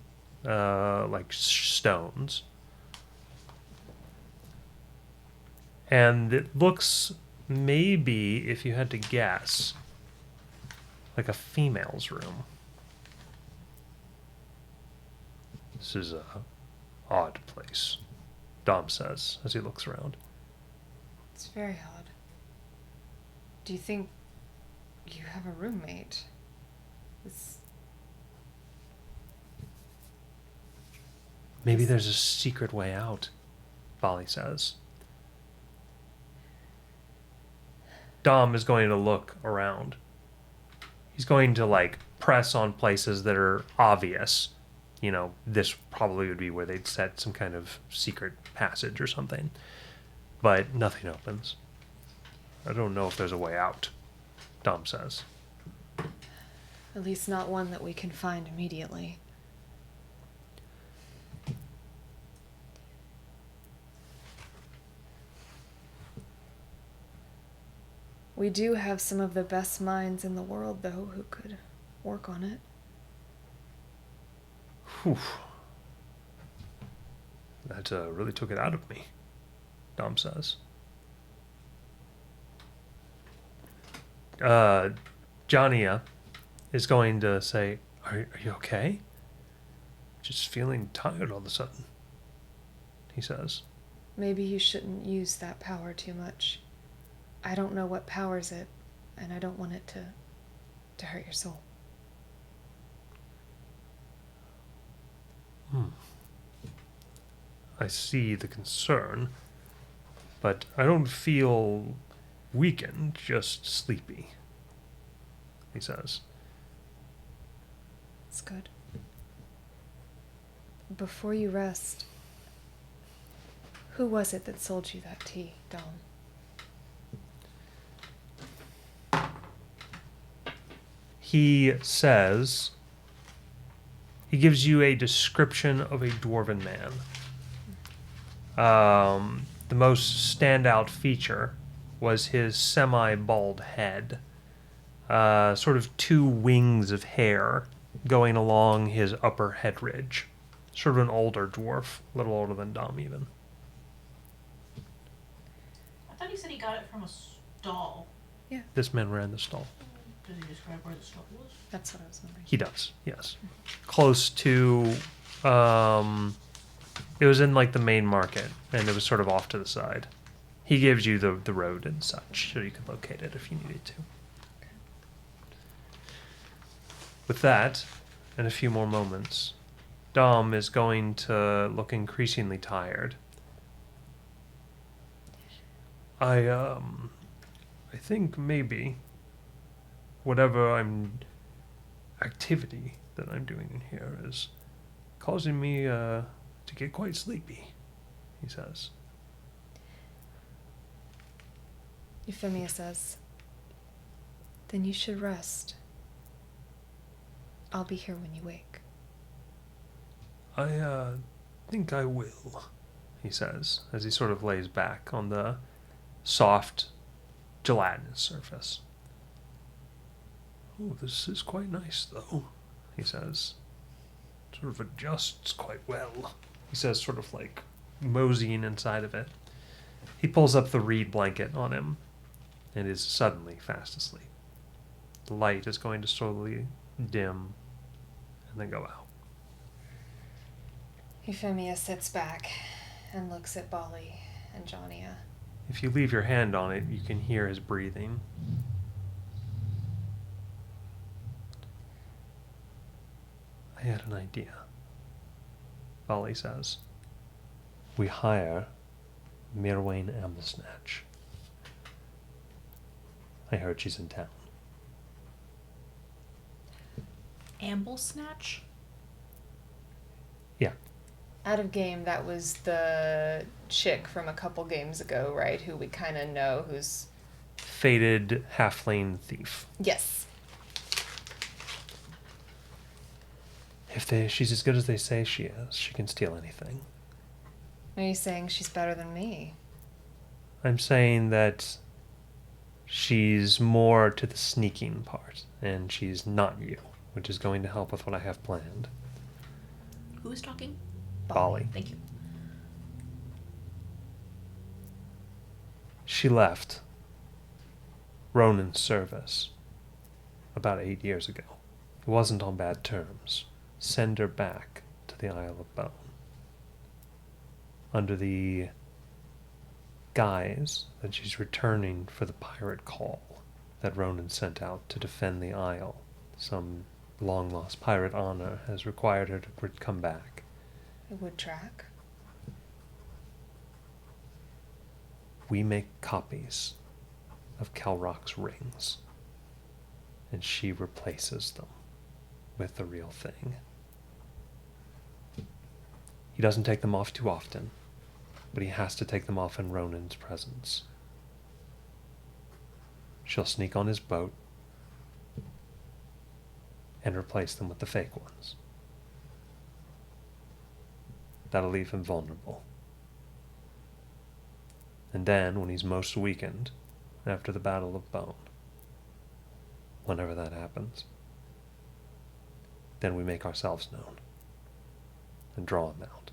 like stones. And it looks, maybe, if you had to guess, like a female's room. This is a odd place, Dom says as he looks around. It's very odd. Do you think you have a roommate? It's... Maybe there's a secret way out, Bali says. Dom is going to look around. He's going to, like, press on places that are obvious. You know, this probably would be where they'd set some kind of secret passage or something. But nothing opens. I don't know if there's a way out, Dom says. At least not one that we can find immediately. We do have some of the best minds in the world, though, who could work on it. Whew. That really took it out of me, Dom says. Johnny is going to say, are you okay? Just feeling tired all of a sudden, he says. Maybe you shouldn't use that power too much. I don't know what powers it, and I don't want it to hurt your soul. I see the concern, but I don't feel weakened, just sleepy, he says. It's good. Before you rest, who was it that sold you that tea, Dom? He says, he gives you a description of a dwarven man. The most standout feature was his semi-bald head. Sort of two wings of hair going along his upper head ridge. Sort of an older dwarf, a little older than Dom even. I thought he said he got it from a stall. This man ran the stall. Does he describe where the stall was? That's what I was wondering. He does, yes. Close to, it was in like the main market, and it was sort of off to the side. He gives you the road and such, so you could locate it if you needed to. With that, in a few more moments, Dom is going to look increasingly tired. I think maybe whatever activity that I'm doing in here is causing me to get quite sleepy, he says. Euphemia says, then you should rest. I'll be here when you wake. I think I will, he says, as he sort of lays back on the soft, gelatinous surface. Oh, this is quite nice, though, he says, sort of adjusts quite well, he says, sort of like moseying inside of it. He pulls up the reed blanket on him and is suddenly fast asleep. The light is going to slowly dim and then go out. Euphemia sits back and looks at Bali and Jonia. If you leave your hand on it, you can hear his breathing. I had an idea, Bali says. We hire Mirwain Amblesnatch. I heard she's in town. Amble Snatch? Yeah. Out of game, that was the chick from a couple games ago, right? Who we kind of know who's... Faded halfling thief. Yes. If she's as good as they say she is, she can steal anything. Are you saying she's better than me? I'm saying that she's more to the sneaking part, and she's not you, which is going to help with what I have planned. Who is talking? Bali. Thank you. She left Ronan's service about 8 years ago. It wasn't on bad terms. Send her back to the Isle of Bone. Under the guise that she's returning for the pirate call that Ronan sent out to defend the Isle. Some long-lost pirate honor has required her to come back. It would track. We make copies of Calrock's rings, and she replaces them with the real thing. He doesn't take them off too often, but he has to take them off in Ronan's presence. She'll sneak on his boat and replace them with the fake ones. That'll leave him vulnerable. And then, when he's most weakened, after the Battle of Bone, whenever that happens, then we make ourselves known and draw him out.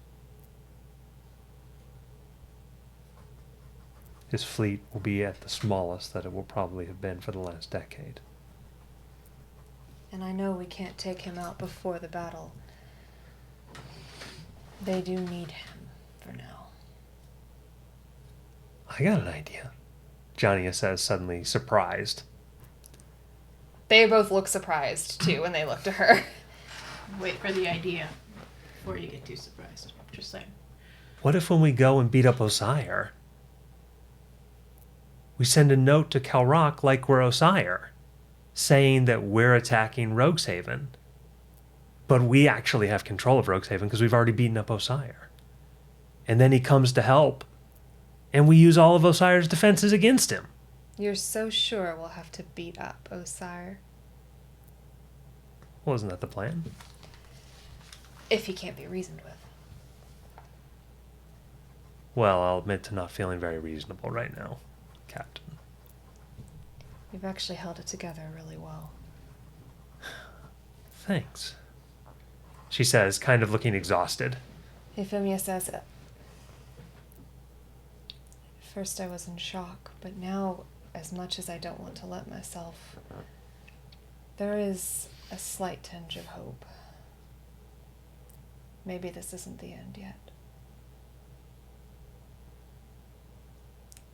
His fleet will be at the smallest that it will probably have been for the last decade. And I know we can't take him out before the battle. They do need him for now. I got an idea, Jonia says, suddenly surprised. They both look surprised, too, when they look to her. Wait for the idea before you get too surprised. Just saying. What if when we go and beat up Osire, we send a note to Calrock like we're Osire, saying that we're attacking Rogueshaven, but we actually have control of Rogueshaven because we've already beaten up Osire. And then he comes to help, and we use all of Osire's defenses against him. You're so sure we'll have to beat up Osire? Wasn't that the plan? If he can't be reasoned with. Well, I'll admit to not feeling very reasonable right now, Captain. You've actually held it together really well. Thanks, she says, kind of looking exhausted. Euphemia says, at first I was in shock, but now, as much as I don't want to let myself, there is a slight tinge of hope. Maybe this isn't the end yet.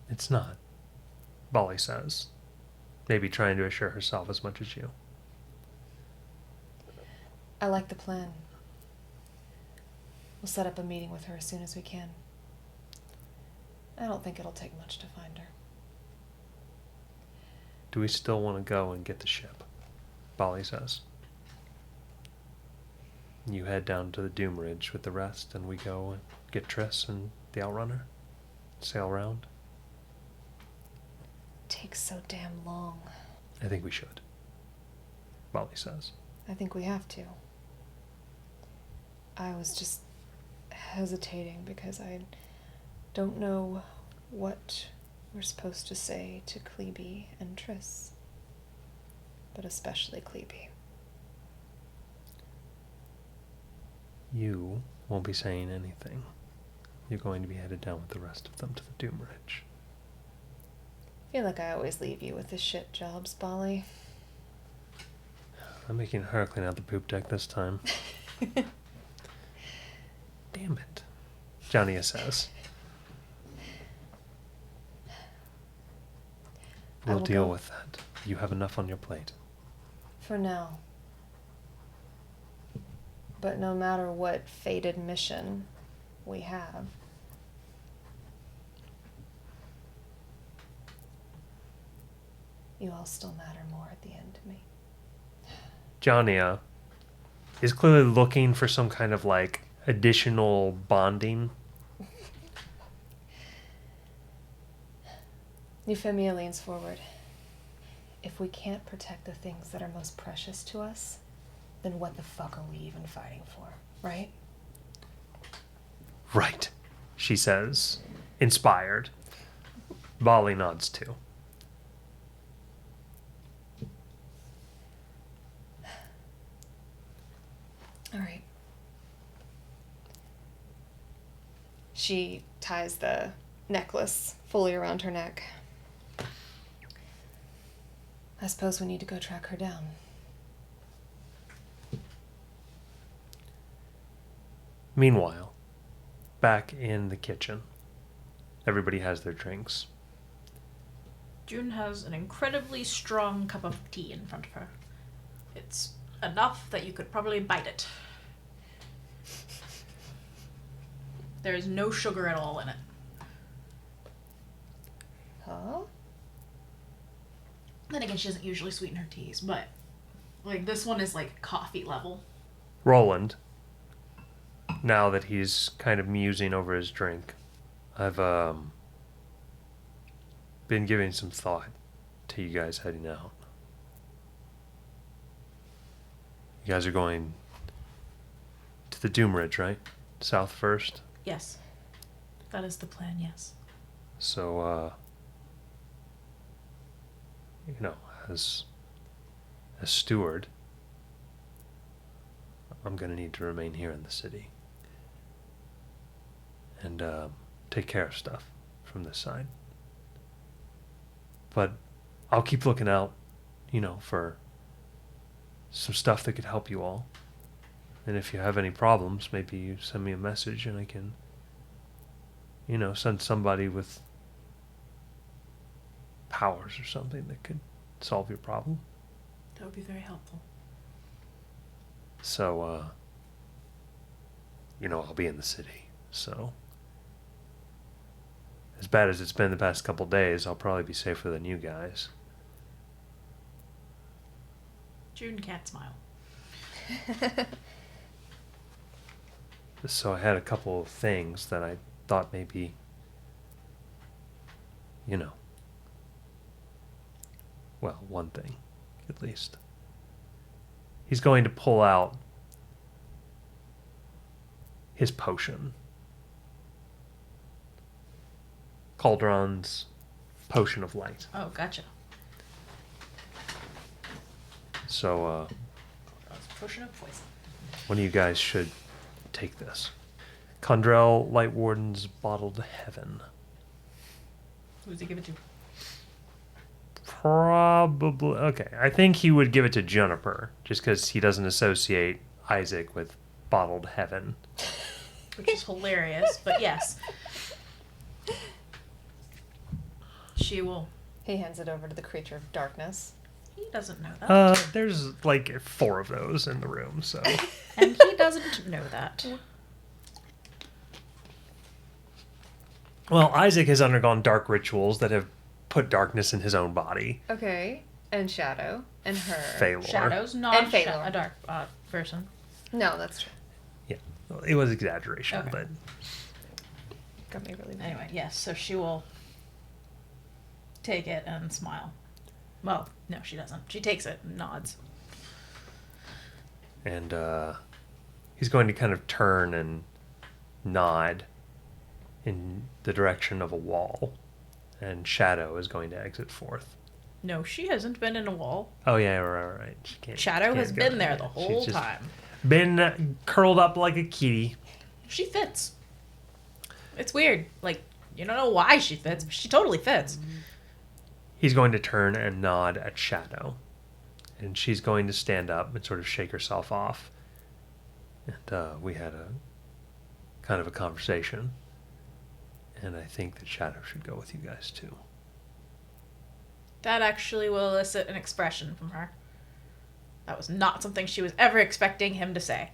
It's not, Bali says, maybe trying to assure herself as much as you. I like the plan. We'll set up a meeting with her as soon as we can. I don't think it'll take much to find her. Do we still want to go and get the ship? Bali says. You head down to the Doom Ridge with the rest, and we go and get Triss and the Outrunner? Sail round? It takes so damn long. I think we should, Bali says. I think we have to. I was just hesitating because I don't know what we're supposed to say to Clebe and Triss. But especially Clebe. You won't be saying anything. You're going to be headed down with the rest of them to the Doom Ridge. I feel like I always leave you with the shit jobs, Bolly. I'm making her clean out the poop deck this time. Damn it. Johnny says. I We'll will deal go. with that. You have enough on your plate. For now. But no matter what fated mission we have, you all still matter more at the end to me. Johnny is clearly looking for some kind of like additional bonding. Euphemia leans forward. If we can't protect the things that are most precious to us, then what the fuck are we even fighting for, right? Right, she says, inspired. Bali nods too. All right. She ties the necklace fully around her neck. I suppose we need to go track her down. Meanwhile, back in the kitchen, everybody has their drinks. June has an incredibly strong cup of tea in front of her. It's enough that you could probably bite it. There is no sugar at all in it. Huh? Then again, she doesn't usually sweeten her teas, but like this one is like coffee level. Roland, now that he's kind of musing over his drink, I've been giving some thought to you guys heading out. You guys are going to the Doom Ridge, right? South first. Yes. That is the plan, yes. So, as steward, I'm going to need to remain here in the city and take care of stuff from this side. But I'll keep looking out, for some stuff that could help you all. And if you have any problems, maybe you send me a message and I can, send somebody with powers or something that could solve your problem. That would be very helpful. So, I'll be in the city. So, as bad as it's been the past couple days, I'll probably be safer than you guys. June can't smile. So I had a couple of things that I thought maybe, well, one thing, at least. He's going to pull out his potion. Cauldron's potion of light. Oh, gotcha. So, That's a potion of poison. one of you guys should take this. Condrell Lightwarden's Bottled Heaven. Who does he give it to? Probably. Okay, I think he would give it to Juniper, just because he doesn't associate Isaac with Bottled Heaven. Which is hilarious, but yes. She will. He hands it over to the creature of darkness. He doesn't know that. There's like 4 of those in the room, so. And he doesn't know that. Well, Isaac has undergone dark rituals that have put darkness in his own body. Okay. And Shadow. And her. Phalor. Shadow's not And Phalor. a dark person. No, that's true. Yeah, well, it was exaggeration, Okay. but Got me really mad. Anyway, yes, so she will take it and smile. Well, no, she doesn't. She takes it and nods. and he's going to kind of turn and nod in the direction of a wall, and Shadow is going to exit forth. No, she hasn't been in a wall. Oh yeah, right. She can't, Shadow can't has go been in there the whole She's just time. been curled up like a kitty. She fits. It's weird. Like, you don't know why she fits, but she totally fits. He's going to turn and nod at Shadow. And she's going to stand up and sort of shake herself off. And we had a kind of a conversation. And I think that Shadow should go with you guys too. That actually will elicit an expression from her. That was not something she was ever expecting him to say.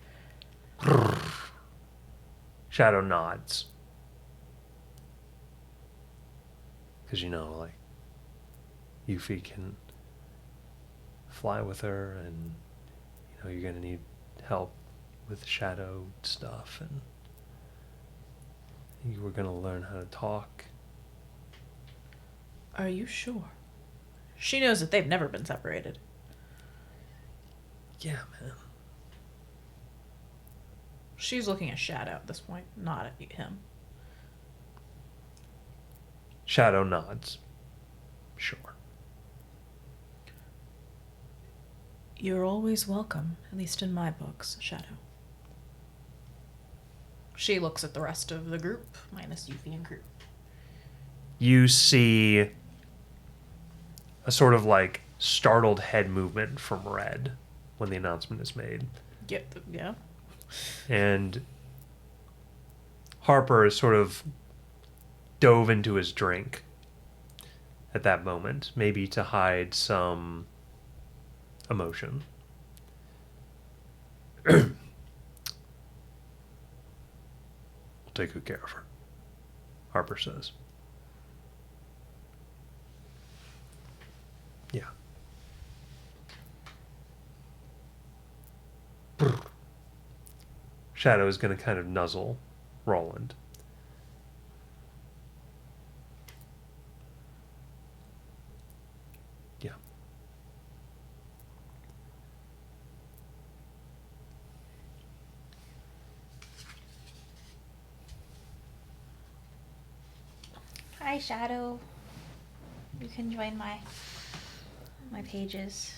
Shadow nods. Because, you know, like, Yuffie can fly with her, and, you know, you're going to need help with Shadow stuff, and you were going to learn how to talk. Are you sure? She knows that they've never been separated. Yeah, man. She's looking at Shadow at this point, not at him. Shadow nods. Sure. You're always welcome, at least in my books, Shadow. She looks at the rest of the group, minus Yuffie and Groot. You see a sort of like startled head movement from Red when the announcement is made. Yeah. And Harper is sort of dove into his drink at that moment, maybe to hide some emotion. We'll take good care of her, Harper says. Yeah. Shadow is going to kind of nuzzle Roland. Yeah. Hi, Shadow. You can join my pages.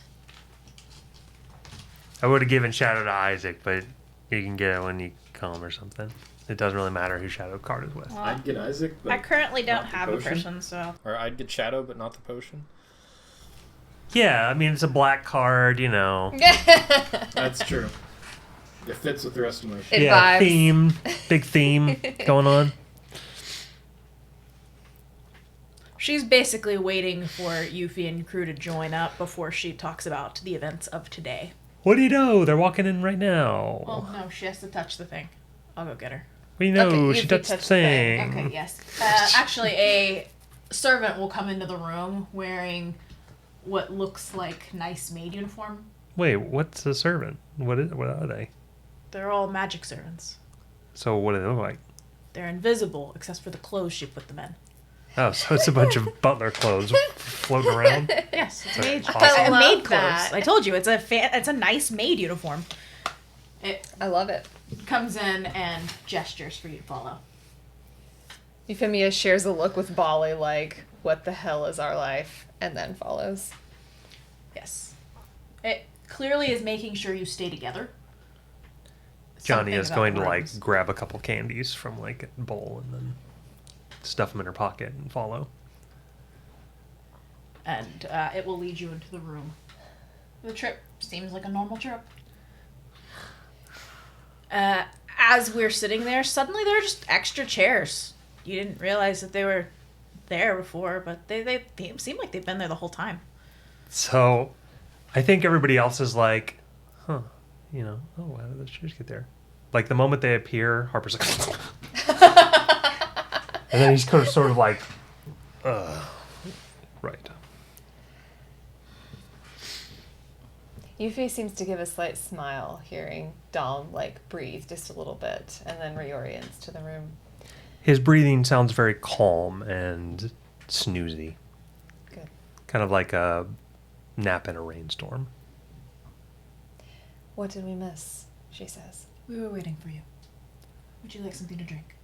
I would have given Shadow to Isaac, but you can get it when you come or something. It doesn't really matter who Shadow card is with. Well, I'd get Isaac, but I currently don't not the have a potion. person, so... Or I'd get Shadow, but not the potion. Yeah, I mean, it's a black card, you know. That's true. It fits with the rest of my shit. It Yeah, vibes. theme. Big theme going on. She's basically waiting for Yuffie and crew to join up before she talks about the events of today. What do you know? They're walking in right now. Well, no, she has to touch the thing. I'll go get her. What do you know? Okay, She Yuffie touched the touched the thing. thing. Okay, yes. Actually, a servant will come into the room wearing what looks like nice maid uniform. Wait, what's a servant? What are they? They're all magic servants. So what do they look like? They're invisible, except for the clothes she put them in. Oh, so it's a bunch of butler clothes floating around. Yes, it's Okay, maid, awesome. I love maid clothes. that. I told you, it's a nice maid uniform. It I love it. comes in and gestures for you to follow. Euphemia shares a look with Bali like, what the hell is our life? And then follows. Yes. It clearly is making sure you stay together. Johnny Something is about going to rooms. like grab a couple candies from like a bowl and then stuff them in her pocket and follow. And it will lead you into the room. The trip seems like a normal trip. As we're sitting there, suddenly there are just extra chairs. You didn't realize that they were there before, but they seem like they've been there the whole time. So I think everybody else is like, huh, you know, oh, how did those chairs get there? Like the moment they appear, Harper's like, and then he's sort of like, right. Yuffie seems to give a slight smile, hearing Dom like breathe just a little bit, and then reorients to the room. His breathing sounds very calm and snoozy. Good. Kind of like a nap in a rainstorm. What did we miss? She says. We were waiting for you. Would you like something to drink?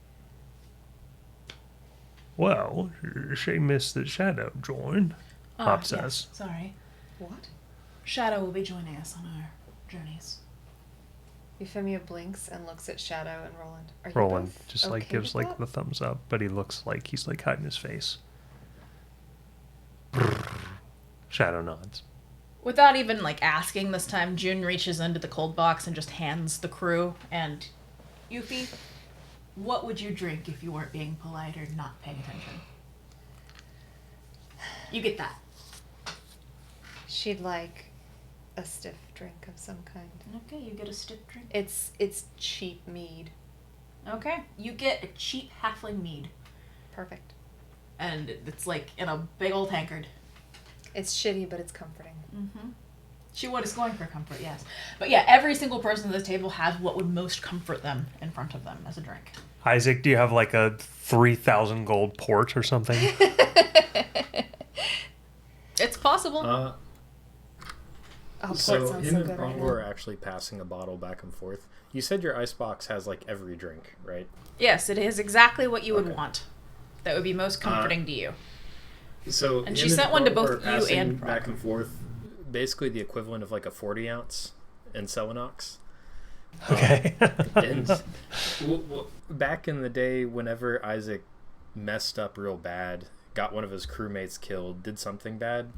Well, she missed that Shadow joined, Hop says. Yes, sorry. What? Shadow will be joining us on our journeys. Euphemia blinks and looks at Shadow and Roland. Are you Roland both just okay like gives with like that? the thumbs up, but he looks like he's like hiding his face. Shadow nods. Without even like asking this time, June reaches into the cold box and just hands the crew and Yuffie, what would you drink if you weren't being polite or not paying attention? You get that. She'd like a stiff drink of some kind. Okay, you get a stiff drink. It's cheap mead. Okay, you get a cheap halfling mead. Perfect. And it's like in a big old tankard. It's shitty, but it's comforting. Mm-hmm. She is going for comfort, yes. But yeah, every single person at this table has what would most comfort them in front of them as a drink. Isaac, do you have like a 3,000 gold port or something? It's possible. Oh, port So sounds him so and good right Prongo now. are actually passing a bottle back and forth. You said your icebox has like every drink, right? Yes, it is exactly what you would Okay. want. That would be most comforting to you. So And him she sent one to Prongo both are you passing and back Prongo. and forth, basically the equivalent of like a 40-ounce in Selenox. Okay. And back in the day, whenever Isaac messed up real bad, got one of his crewmates killed, did something bad,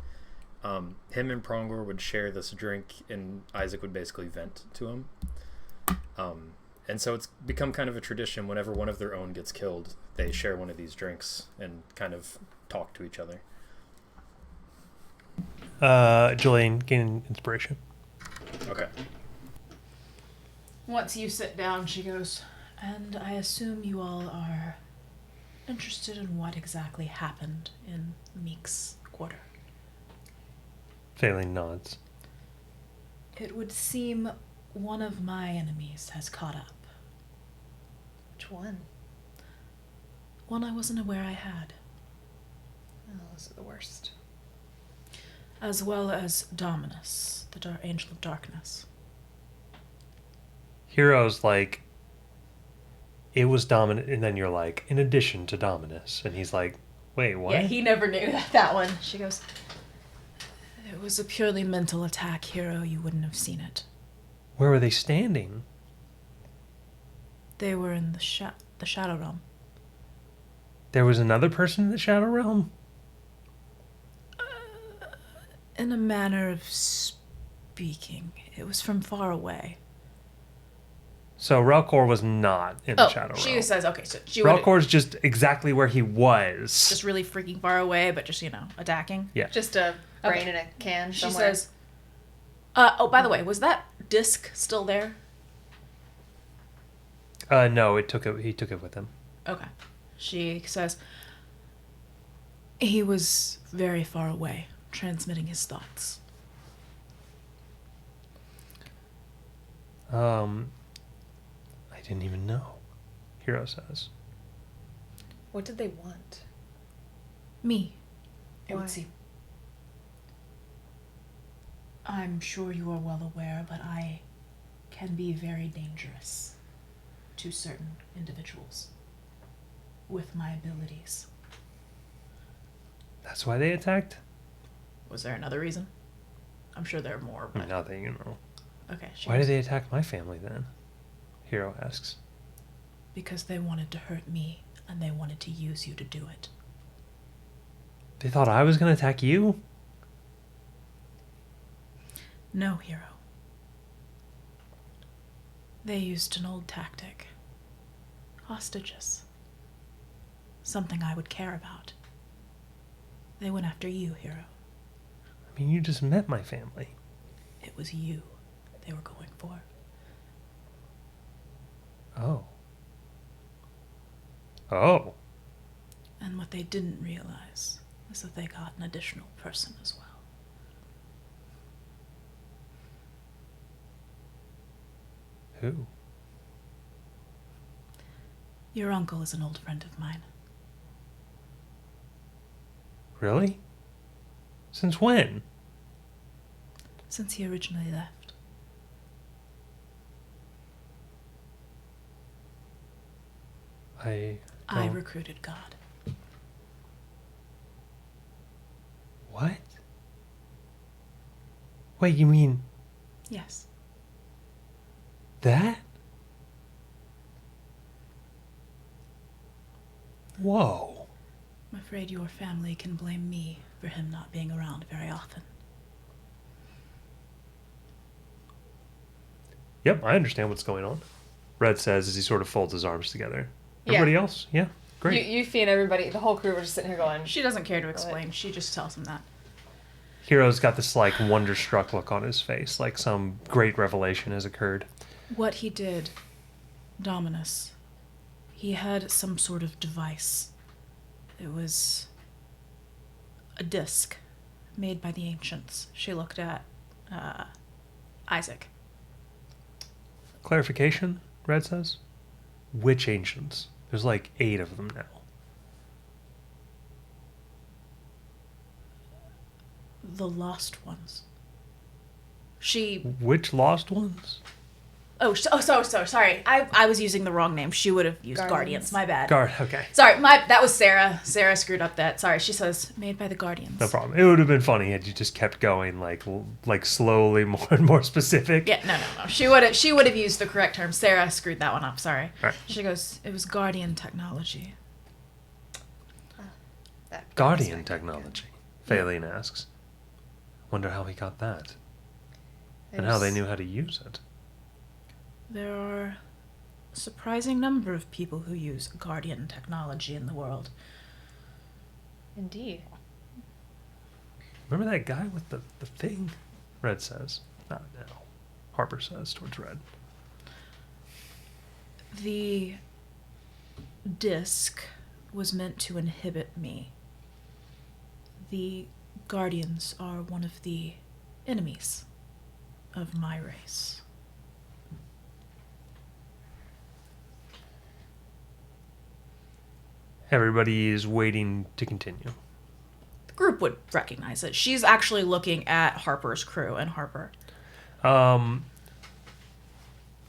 him and Prongor would share this drink, and Isaac would basically vent to him. And so it's become kind of a tradition. Whenever one of their own gets killed, they share one of these drinks and kind of talk to each other. Julian, gain inspiration. Okay. Once you sit down, she goes, and I assume you all are interested in what exactly happened in Meek's quarter. Phelan nods. It would seem one of my enemies has caught up. Which one? One I wasn't aware I had. Oh, those are the worst. As well as Dominus, the Angel of Darkness. Hero's like, it was Dominus, and then you're like, in addition to Dominus. And he's like, wait, what? Yeah, he never knew that one. She goes, it was a purely mental attack, Hero. You wouldn't have seen it. Where were they standing? They were in the Shadow Realm. There was another person in the Shadow Realm? In a manner of speaking, it was from far away. So Relkor was not in the Shadow she Realm. says, okay, so she would Relkor's just exactly where he was. just really freaking far away, but just, attacking. Yeah. Just a brain in a can She somewhere. says, oh, by the way, was that disc still there? No, he took it with him. Okay. She says, he was very far away, transmitting his thoughts. I didn't even know. Hero says. What did they want? Me, it Why? would seem. I'm sure you are well aware, but I can be very dangerous to certain individuals with my abilities. That's why they attacked? Was there another reason? I'm sure there are more, but Nothing, you know. okay. She Why goes, did they attack my family then? Hero asks. because they wanted to hurt me, and they wanted to use you to do it. They thought I was going to attack you? No, Hero. They used an old tactic. Hostages. Something I would care about. They went after you, Hero. I mean, you just met my family. It was you they were going for. Oh. Oh. And what they didn't realize was that they got an additional person as well. Who? Your uncle is an old friend of mine. Really? Since when? Since he originally left. I I don't- recruited God. What? Wait, you mean Yes. That? Whoa. I'm afraid your family can blame me for him not being around very often. Yep, I understand what's going on. Red says as he sort of folds his arms together. Yeah. Everybody else? Yeah, great. Yuffie and everybody, the whole crew were just sitting here going, She doesn't care to explain. She just tells him that. Hero's got this, like, wonderstruck look on his face, like some great revelation has occurred. What he did, Dominus, he had some sort of device. It was a disc made by the ancients. She looked at Isaac. Clarification, Red says? Which ancients? There's like 8 of them now. The lost ones. She... Which lost ones? Sorry. I was using the wrong name. She would have used Guardians. Guardians. My bad. Okay. Sorry, that was Sarah. Sarah screwed up that. Sorry, she says, made by the Guardians. No problem. It would have been funny had you just kept going, like slowly, more and more specific. Yeah, no. She would have used the correct term. Sarah screwed that one up, sorry. Right. She goes, it was Guardian technology. that Guardian was technology, Phaelin asks. Wonder how he got that. good. And how they knew how to use it. There are a surprising number of people who use Guardian technology in the world. Indeed. Remember that guy with the thing? Red says. Not now. Harper says towards Red. The disc was meant to inhibit me. The Guardians are one of the enemies of my race. Everybody is waiting to continue. The group would recognize it. She's actually looking at Harper's crew and Harper. Red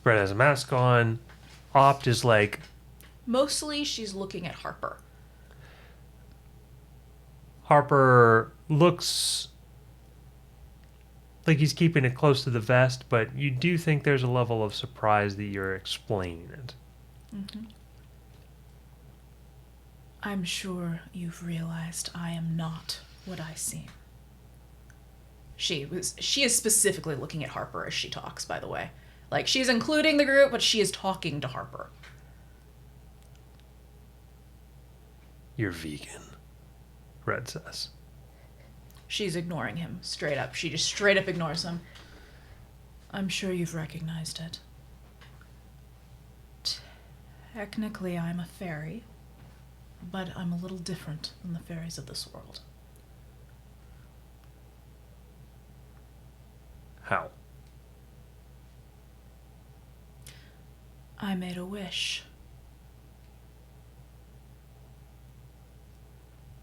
has a mask on. Opt is like, Mostly she's looking at Harper. Harper looks like he's keeping it close to the vest, but you do think there's a level of surprise that you're explaining it. Mm-hmm. I'm sure you've realized I am not what I seem. She is specifically looking at Harper as she talks, by the way. Like, she's including the group, but she is talking to Harper. You're vegan, Red says. She's ignoring him straight up. She just straight up ignores him. I'm sure you've recognized it. Technically, I'm a fairy, but I'm a little different than the fairies of this world. How? I made a wish.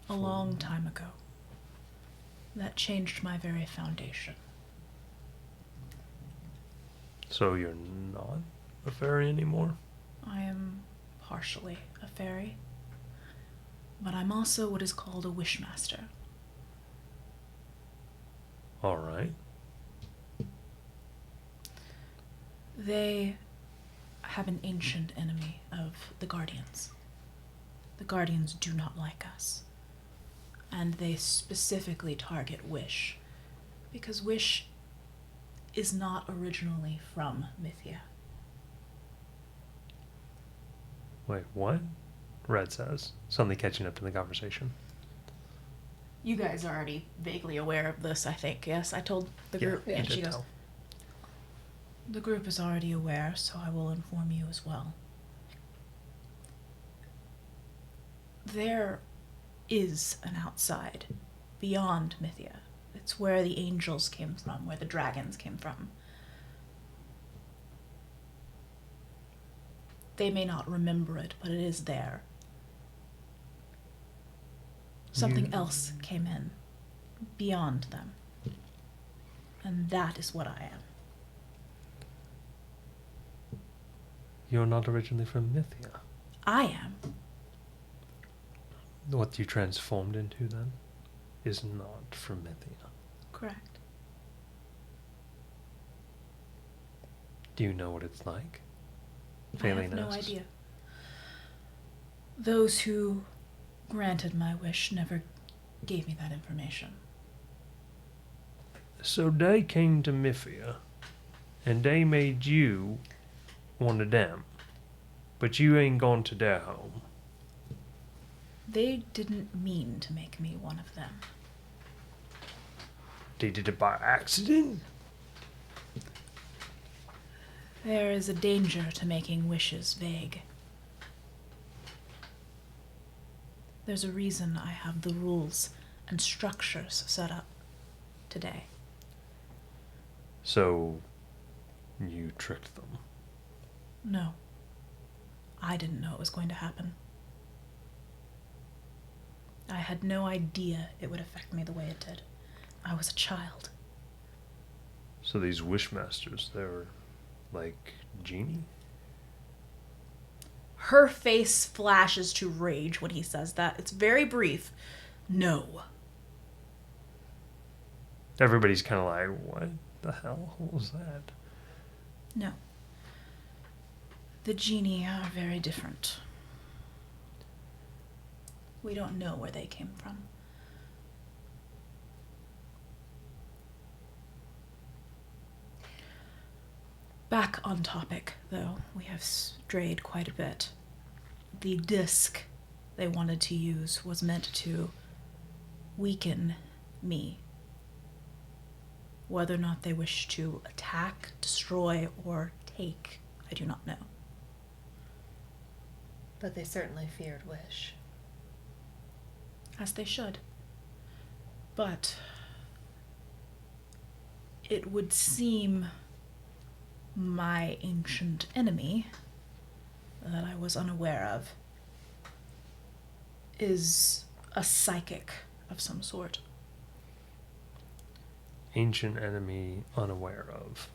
A long time ago. That changed my very foundation. So you're not a fairy anymore? I am partially a fairy, but I'm also what is called a wishmaster. All right. They have an ancient enemy of the Guardians. The Guardians do not like us. And they specifically target Wish, because Wish is not originally from Mythia. Wait, what? Red says, suddenly catching up to the conversation. You guys are already vaguely aware of this, I think. Yes, I told the group. you And did she goes, tell. the group is already aware, so I will inform you as well. There is an outside, beyond Mythia. It's where the angels came from, where the dragons came from. They may not remember it, but it is there. Something else came in, beyond them. And that is what I am. You're not originally from Mythia. I am. What you transformed into, then, is not from Mythia. Correct. Do you know what it's like? I have Phelan no asks. idea. Those who granted my wish never gave me that information. So they came to Mythia, and they made you one of them. But you ain't gone to their home. They didn't mean to make me one of them. They did it by accident? There is a danger to making wishes vague. There's a reason I have the rules and structures set up today. So, you tricked them. No. I didn't know it was going to happen. I had no idea it would affect me the way it did. I was a child. So these wishmasters, they're like genie? Her face flashes to rage when he says that. It's very brief. No. Everybody's kind of like, what the hell was that? No. The genie are very different. We don't know where they came from. Back on topic, though, we have strayed quite a bit. The disc they wanted to use was meant to weaken me. Whether or not they wish to attack, destroy, or take, I do not know. But they certainly feared Wish. As they should. But it would seem my ancient enemy that I was unaware of is a psychic of some sort. Ancient enemy unaware of.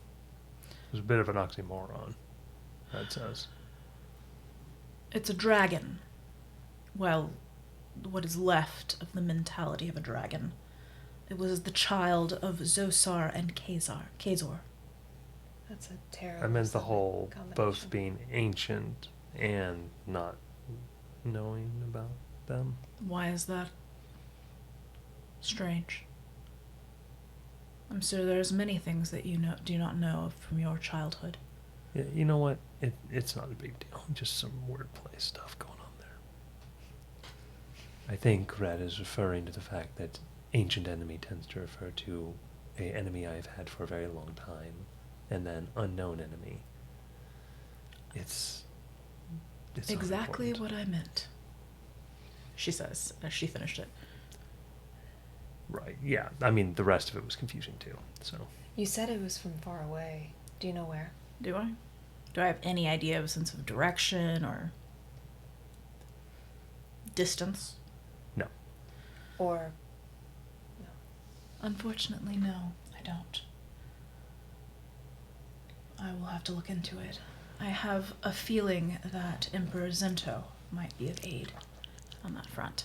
There's a bit of an oxymoron, that says. It's a dragon. Well, what is left of the mentality of a dragon. It was the child of Zosar and Kazor. That's a terrible. I meant the whole combination. both being ancient and not knowing about them. Why is that? Strange. I'm sure there's many things that you do not know from your childhood. Yeah, you know what? It's not a big deal. Just some wordplay stuff going on there. I think Red is referring to the fact that ancient enemy tends to refer to a enemy I've had for a very long time, and then unknown enemy. It's not Exactly important. what I meant, she says as she finished it. Right, yeah. I mean, the rest of it was confusing too, so. You said it was from far away. Do you know where? Do I? Do I have any idea of a sense of direction or distance? No. Or Unfortunately, no, I don't. I will have to look into it. I have a feeling that Emperor Zento might be of aid on that front.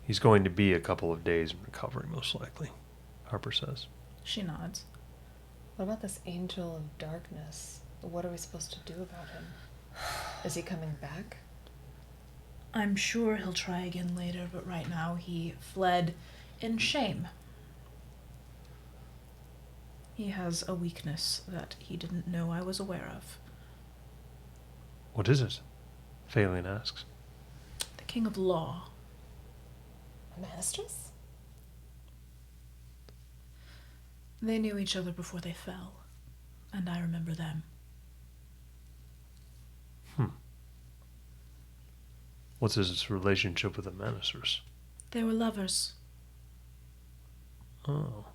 He's going to be a couple of days in recovery, most likely, Harper says. She nods. what about this Angel of Darkness? What are we supposed to do about him? Is he coming back? I'm sure he'll try again later, but right now he fled in shame. He has a weakness that he didn't know I was aware of. What is it? Phelan asks. The King of Law. A Manistress? They knew each other before they fell, and I remember them. What's his relationship with the Manisters? They were lovers. Oh.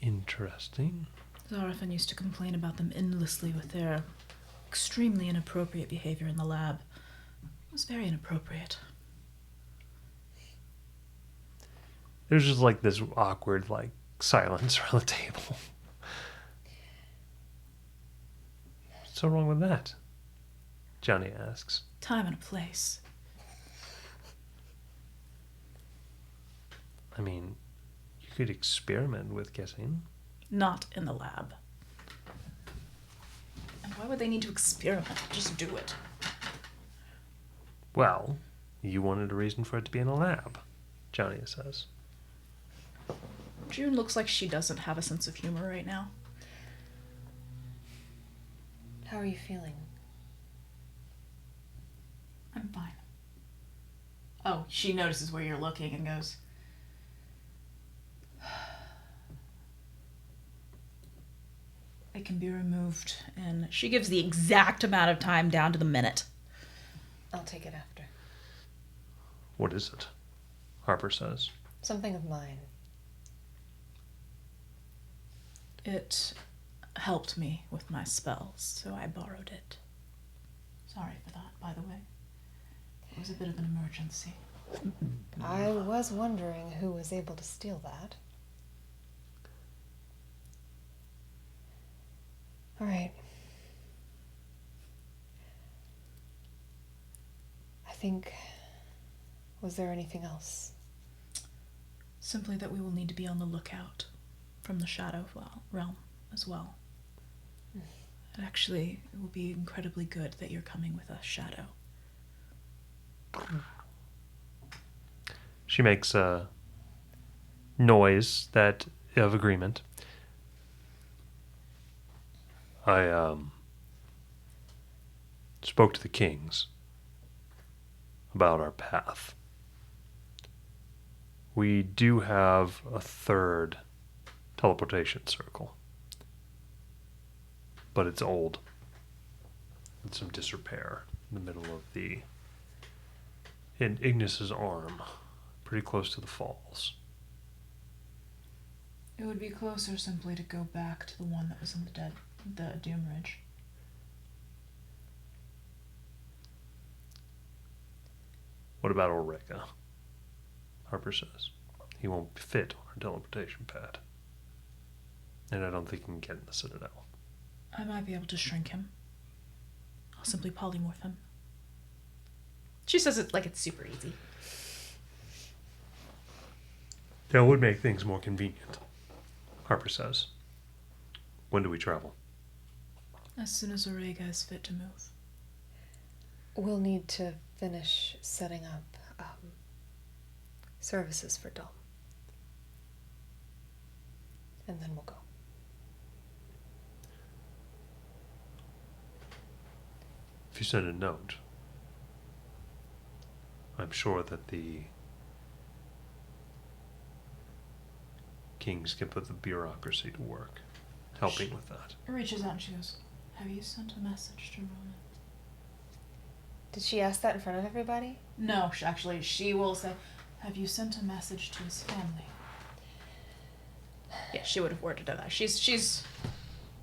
Interesting. Zarafan used to complain about them endlessly with their extremely inappropriate behavior in the lab. It was very inappropriate. There's just like this awkward, like, silence around the table. What's so wrong with that? Johnny asks. Time and a place. I mean, you could experiment with guessing. Not in the lab. And why would they need to experiment? Just do it. Well, you wanted a reason for it to be in a lab, Johnny says. June looks like she doesn't have a sense of humor right now. How are you feeling? I'm fine. Oh, she notices where you're looking and goes, it can be removed. And she gives the exact amount of time down to the minute. I'll take it after. What is it? Harper says. Something of mine. It helped me with my spells, so I borrowed it. Sorry for that, by the way. It was a bit of an emergency. I was wondering who was able to steal that. All right. I think... Was there anything else? Simply that we will need to be on the lookout from the shadow realm as well. And actually, it will be incredibly good that you're coming with us, Shadow. She makes a noise that of agreement. I spoke to the kings about our path. We do have a third teleportation circle, but it's old. It's some disrepair in the middle of in Ignis's arm, pretty close to the falls. It would be closer simply to go back to the one that was in the Doom Ridge. What about Ulrika? Harper says. He won't fit on our teleportation pad. And I don't think he can get in the Citadel. I might be able to shrink him. I'll simply polymorph him. She says it like it's super easy. That would make things more convenient, Harper says. When do we travel? As soon as Orega is fit to move. We'll need to finish setting up services for Dom. And then we'll go. If you send a note, I'm sure that the kings can put the bureaucracy to work, helping with that. Reaches out and she goes, have you sent a message to Ronan? Did she ask that in front of everybody? No, actually, she will say, have you sent a message to his family? Yeah, she would have worded it that. She's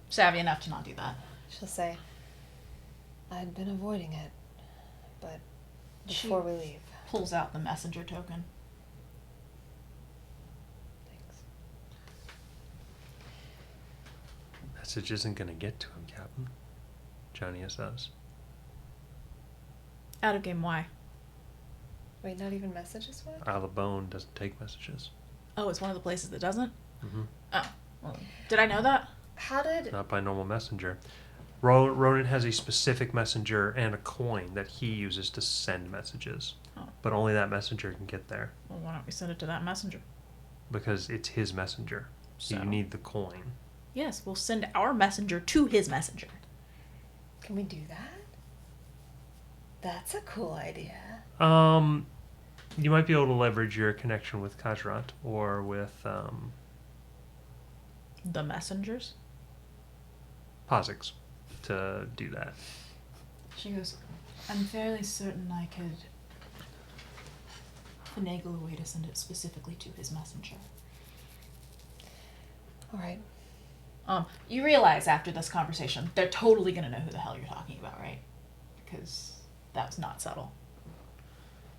savvy enough to not do that. She'll say, I'd been avoiding it, but before we leave. Pulls out the messenger token. Thanks. Message isn't going to get to him, Captain, Johnny says. Out of game, why? Wait, not even messages what? Alabone doesn't take messages. Oh, it's one of the places that doesn't? Mm-hmm. Oh, well, did I know that? How did... Not by normal messenger. Ronan has a specific messenger and a coin that he uses to send messages. Oh. But only that messenger can get there. Well, why don't we send it to that messenger? Because it's his messenger. So you need the coin. Yes, we'll send our messenger to his messenger. Can we do that? That's a cool idea. You might be able to leverage your connection with Kajrat or with The messengers? Posix to do that. She goes, I'm fairly certain I could finagle a way to send it specifically to his messenger. All right. You realize after this conversation, they're totally going to know who the hell you're talking about, right? Because that was not subtle.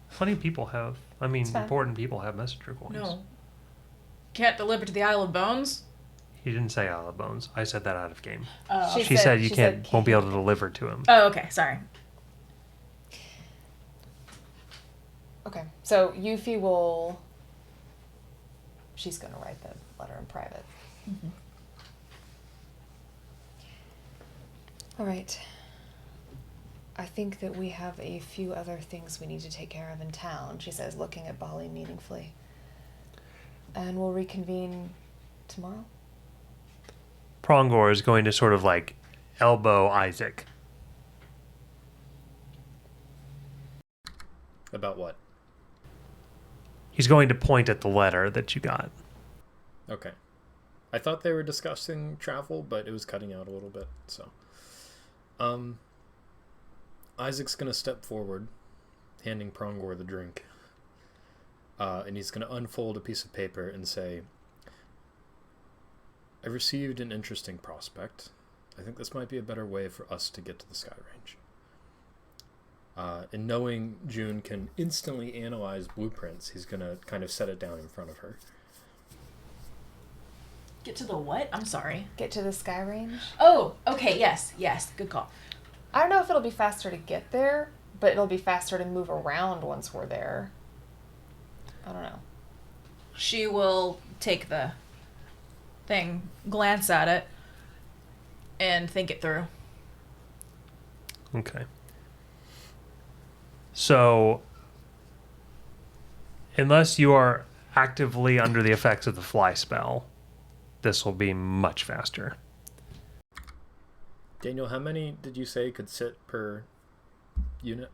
Funny people have, important people have messenger coins. No. Can't deliver to the Isle of Bones? He didn't say Isle of Bones. I said that out of game. Oh, She said you won't be able to deliver to him. Oh, okay, sorry. So Yuffie will... She's going to write the letter in private. Mm-hmm. All right. I think that we have a few other things we need to take care of in town, she says, looking at Bali meaningfully. And we'll reconvene tomorrow? Prongor is going to sort of like elbow Isaac. About what? He's going to point at the letter that you got. Okay. I thought they were discussing travel, but it was cutting out a little bit, so. Isaac's gonna step forward, handing Prongor the drink. And he's gonna unfold a piece of paper and say, I received an interesting prospect. I think this might be a better way for us to get to the Sky Range. And knowing June can instantly analyze blueprints, he's going to kind of set it down in front of her. Get to the what? I'm sorry. Get to the Sky Range? Oh, okay, yes, good call. I don't know if it'll be faster to get there, but it'll be faster to move around once we're there. I don't know. She will take the thing, glance at it, and think it through. Okay. So, unless you are actively under the effects of the fly spell, this will be much faster. Daniel, how many did you say could sit per unit?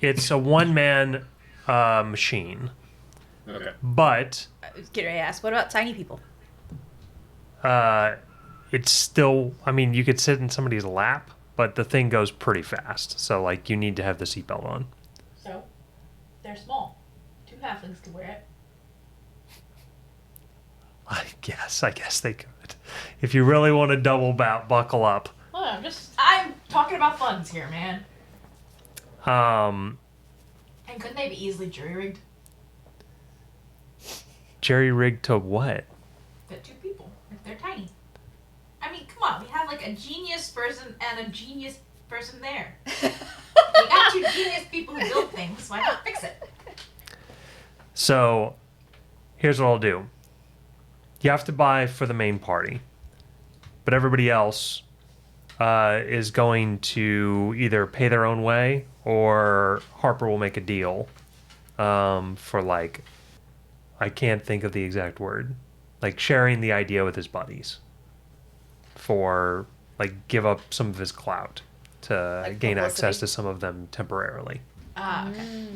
It's a one-man machine, Okay. but I was getting ready to ask, what about tiny people? it's still, I mean, you could sit in somebody's lap, but the thing goes pretty fast. So, like, you need to have the seatbelt on. So, they're small. 2 halflings could wear it. I guess they could. If you really want to double buckle up. Well, I'm talking about funds here, man. And couldn't they be easily jury-rigged? Jerry-rigged to what? Fit 2 people, if they're tiny. I mean, come on, we have like a genius person and a genius person there. We got 2 genius people who build things, why not fix it? So, here's what I'll do. You have to buy for the main party, but everybody else is going to either pay their own way or Harper will make a deal for, like, I can't think of the exact word, like sharing the idea with his buddies for, like, give up some of his clout to Like gain publicity? access to some of them temporarily. Ah, okay.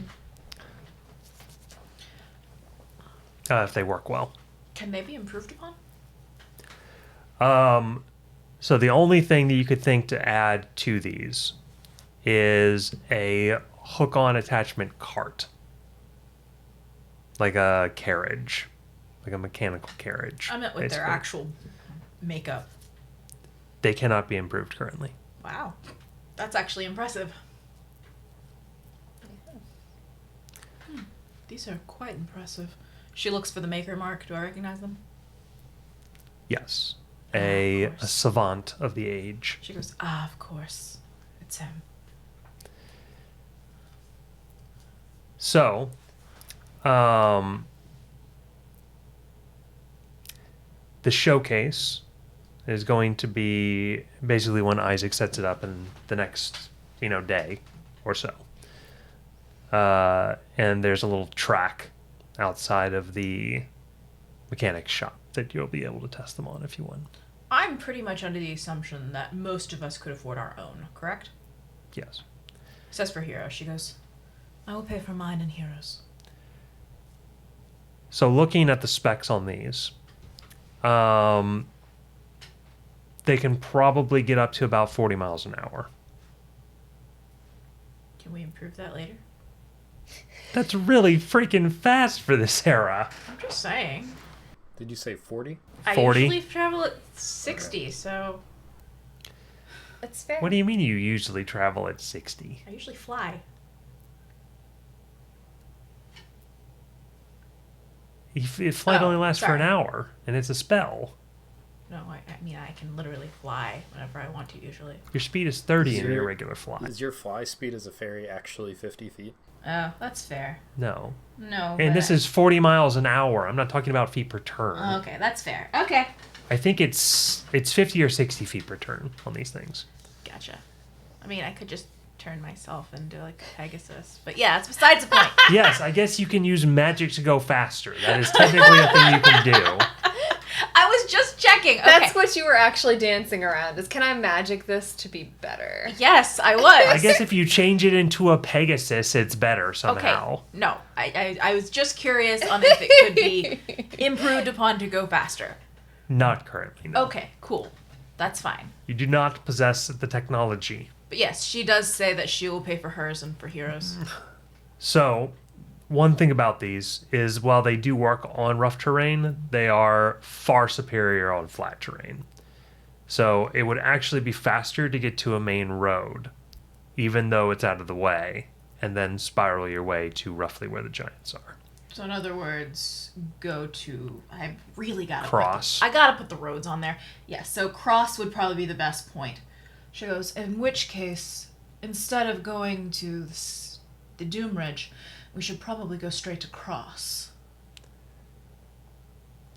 If they work well. Can they be improved upon? So the only thing that you could think to add to these is a hook-on attachment cart. Like a carriage. Like a mechanical carriage. I meant with their basically. actual makeup. They cannot be improved currently. Wow. That's actually impressive. These are quite impressive. She looks for the maker mark. Do I recognize them? Yes. Of A course. savant of the age. She goes, of course. It's him. So, the showcase is going to be basically when Isaac sets it up in the next, day or so. And there's a little track outside of the mechanic shop that you'll be able to test them on if you want. I'm pretty much under the assumption that most of us could afford our own, correct? Yes. Says for Hero. She goes, I will pay for mine and Hero's. So looking at the specs on these, they can probably get up to about 40 miles an hour. Can we improve that later? That's really freaking fast for this era. I'm just saying. Did you say 40? 40? I usually travel at 60, so It's fair. What do you mean you usually travel at 60? I usually fly. Flight Oh, only lasts for an sorry. hour, and it's a spell. No, I mean, I can literally fly whenever I want to, usually. Your speed is 30 Is in your your- regular fly. Is your fly speed as a fairy actually 50 feet? Oh, that's fair. No. No. And but this is 40 miles an hour. I'm not talking about feet per turn. Okay, that's fair. Okay. I think it's 50 or 60 feet per turn on these things. Gotcha. I mean, I could just turn myself into, like, a Pegasus. But yeah, it's besides the point. Yes, I guess you can use magic to go faster. That is technically a thing you can do. I was just checking. Okay. That's what you were actually dancing around. Is can I magic this to be better? Yes, I was. I guess if you change it into a Pegasus, it's better somehow. Okay. No, I was just curious on if it could be improved upon to go faster. Not currently, no. Okay, cool. That's fine. You do not possess the technology. But yes, she does say that she will pay for hers and for heroes. So, one thing about these is while they do work on rough terrain, they are far superior on flat terrain. So, it would actually be faster to get to a main road, even though it's out of the way, and then spiral your way to roughly where the giants are. So in other words, go to... I really gotta... Cross. I gotta put the roads on there. Yeah, so cross would probably be the best point. She goes, in which case, instead of going to the Doom Ridge, we should probably go straight to cross.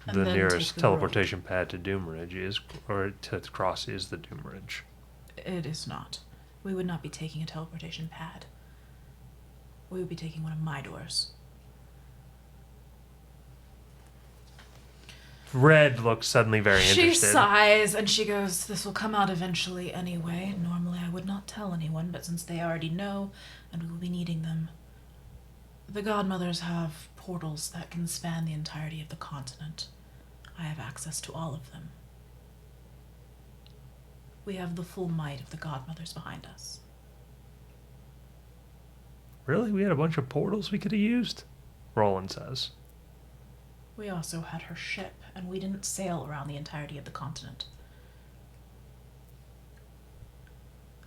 And The then nearest take the teleportation pad to Doomridge is, or to Cross is the Doomridge. road. It is not. We would not be taking a teleportation pad. We would be taking one of my doors. Red looks suddenly very She interested. sighs and she goes, this will come out eventually anyway. Normally I would not tell anyone, but since they already know and we will be needing them. The godmothers have portals that can span the entirety of the continent. I have access to all of them. We have the full might of the godmothers behind us. Really? We had a bunch of portals we could have used? Roland says. We also had her ship, and we didn't sail around the entirety of the continent.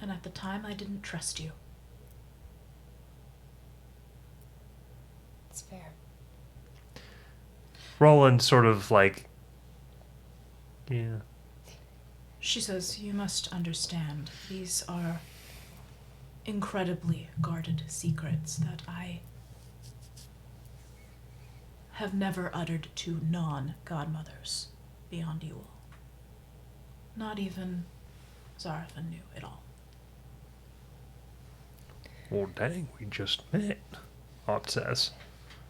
And at the time, I didn't trust you. It's fair. Roland sort of like, yeah. She says, you must understand, these are incredibly guarded secrets that I have never uttered to non-godmothers beyond you all. Not even Zarathan knew it all. Well, dang, we just met, Opt says.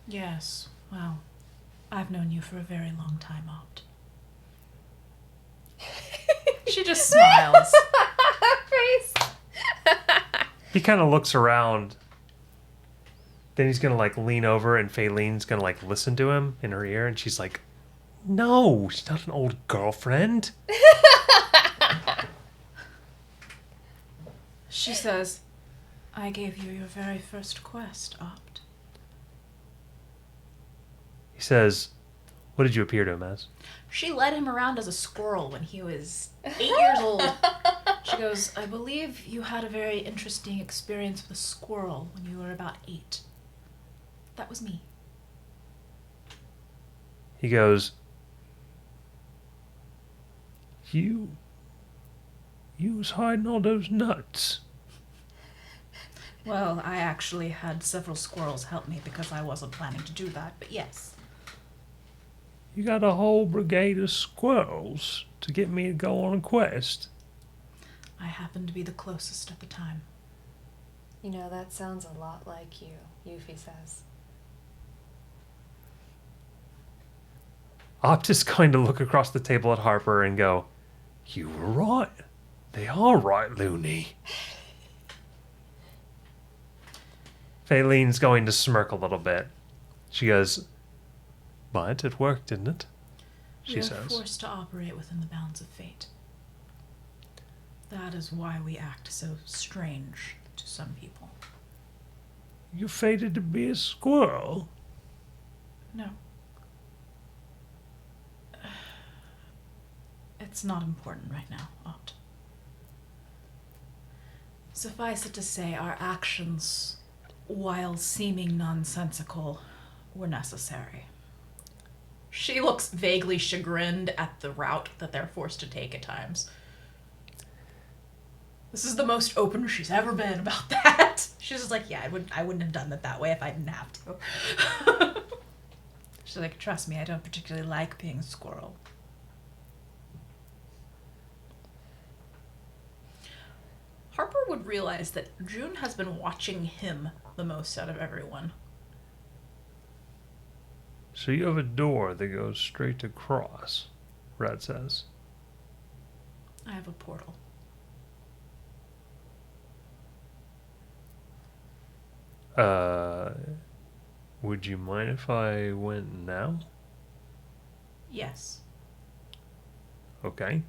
Yes, well, I've known you for a very long time, Opt. She just smiles. Face. He kind of looks around. Then he's gonna like lean over, and Faylene's gonna like listen to him in her ear, and she's like, "No, she's not an old girlfriend." She says, I gave you your very first quest, Opt. He says, "What did you appear to him as?" She led him around as a squirrel when he was 8 years old. She goes, I believe you had a very interesting experience with a squirrel when you were about 8. That was me. He goes, You was hiding all those nuts." Well, I actually had several squirrels help me because I wasn't planning to do that, but yes. "You got a whole brigade of squirrels to get me to go on a quest." I happened to be the closest at the time. You know, that sounds a lot like you, Yuffie says. Opt is going to look across the table at Harper and go, "You were right. They are right, Looney." Faylene's going to smirk a little bit. She goes, "But it worked, didn't it?" She We are says. forced to operate within the bounds of fate. That is why we act so strange to some people. "You fated to be a squirrel?" No. It's not important right now, Opt. Suffice it to say, our actions, while seeming nonsensical, were necessary. She looks vaguely chagrined at the route that they're forced to take at times. This is the most open she's ever been about that. She's just like, yeah, I wouldn't have done it that way if I didn't have to. She's like, trust me, I don't particularly like being a squirrel. Harper would realize that June has been watching him the most out of everyone. So you have a door that goes straight across, Red says. I have a portal. Would you mind if I went now? Yes. Okay.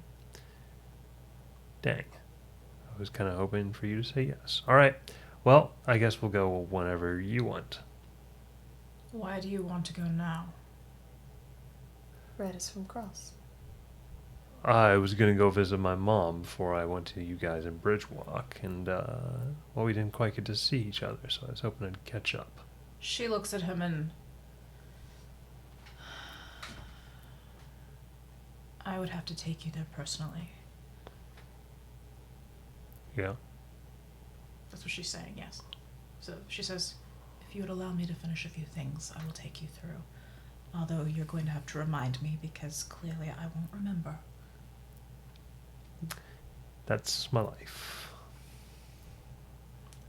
Dang. I was kind of hoping for you to say yes. All right. Well, I guess we'll go whenever you want. Why do you want to go now? Red is from Cross. I was going to go visit my mom before I went to you guys in Bridgewalk, and, well, we didn't quite get to see each other, so I was hoping I'd catch up. She looks at him and... I would have to take you there personally. Yeah? That's what she's saying, yes. So she says, if you would allow me to finish a few things, I will take you through. Although you're going to have to remind me because clearly I won't remember. That's my life.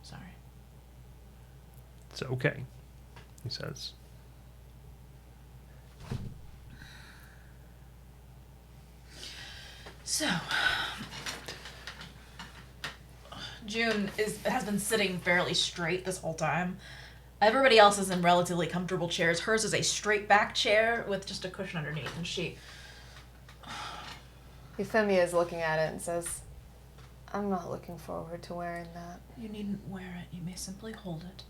Sorry. It's okay, he says. So, June has been sitting fairly straight this whole time. Everybody else is in relatively comfortable chairs. Hers is a straight back chair with just a cushion underneath, and she... Euphemia is looking at it and says, I'm not looking forward to wearing that. You needn't wear it. You may simply hold it.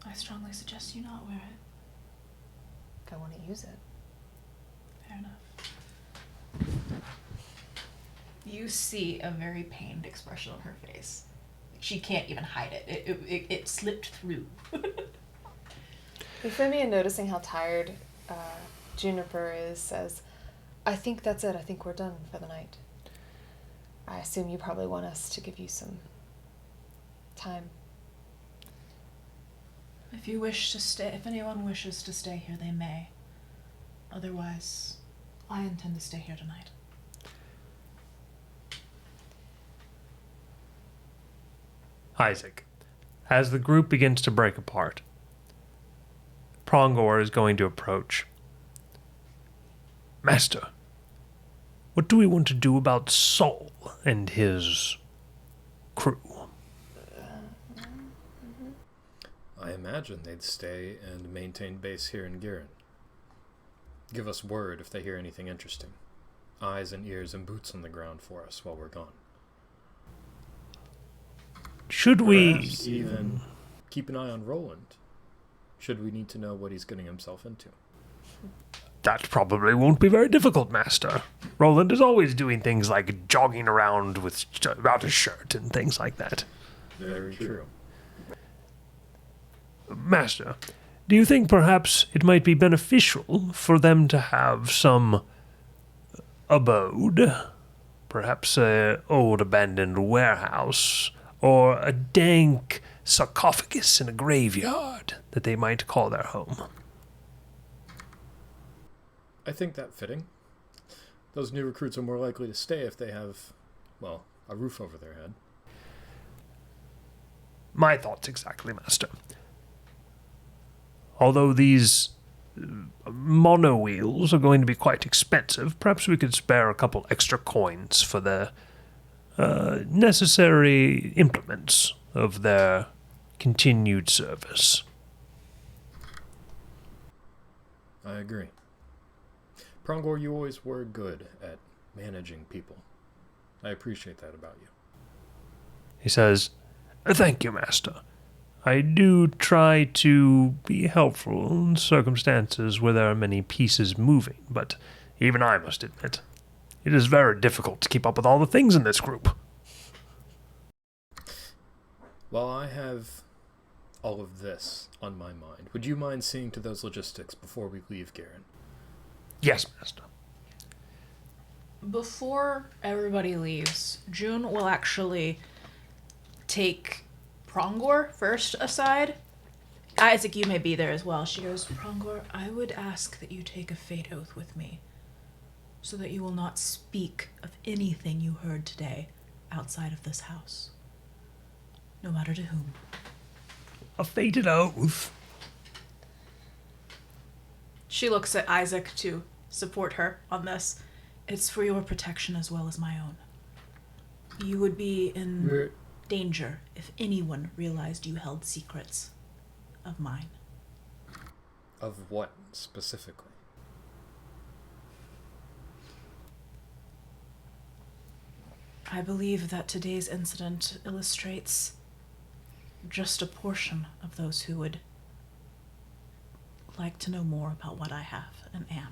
I strongly suggest you not wear it. If I want to use it. Fair enough. You see a very pained expression on her face. She can't even hide it. It slipped through. Euphemia, noticing how tired Juniper is, says, I think that's it. I think we're done for the night. I assume you probably want us to give you some time. If you wish to stay, if anyone wishes to stay here, they may. Otherwise, I intend to stay here tonight. Isaac, as the group begins to break apart, Prongor is going to approach. Master, what do we want to do about Saul and his crew? I imagine they'd stay and maintain base here in Girin. Give us word if they hear anything interesting. Eyes and ears and boots on the ground for us while we're gone. Should we... Perhaps even keep an eye on Roland, should we need to know what he's getting himself into. That probably won't be very difficult, Master. Roland is always doing things like jogging around without a shirt and things like that. Very true. Master, do you think perhaps it might be beneficial for them to have some abode? Perhaps an old abandoned warehouse, or a dank sarcophagus in a graveyard that they might call their home? I think that fitting. Those new recruits are more likely to stay if they have, well, a roof over their head. My thoughts exactly, Master. Although these mono wheels are going to be quite expensive, perhaps we could spare a couple extra coins for the necessary implements of their continued service. I agree. Prongor, you always were good at managing people. I appreciate that about you. He says, Thank you, Master. I do try to be helpful in circumstances where there are many pieces moving, but even I must admit, it is very difficult to keep up with all the things in this group. While I have all of this on my mind. Would you mind seeing to those logistics before we leave, Garen? Yes, Master. Before everybody leaves, June will actually take Prongor first aside. Isaac, you may be there as well. She goes, Prongor, I would ask that you take a fate oath with me, so that you will not speak of anything you heard today outside of this house, no matter to whom. A fated oath. She looks at Isaac to support her on this. It's for your protection as well as my own. You would be in danger if anyone realized you held secrets of mine. Of what specifically? I believe that today's incident illustrates just a portion of those who would like to know more about what I have and am.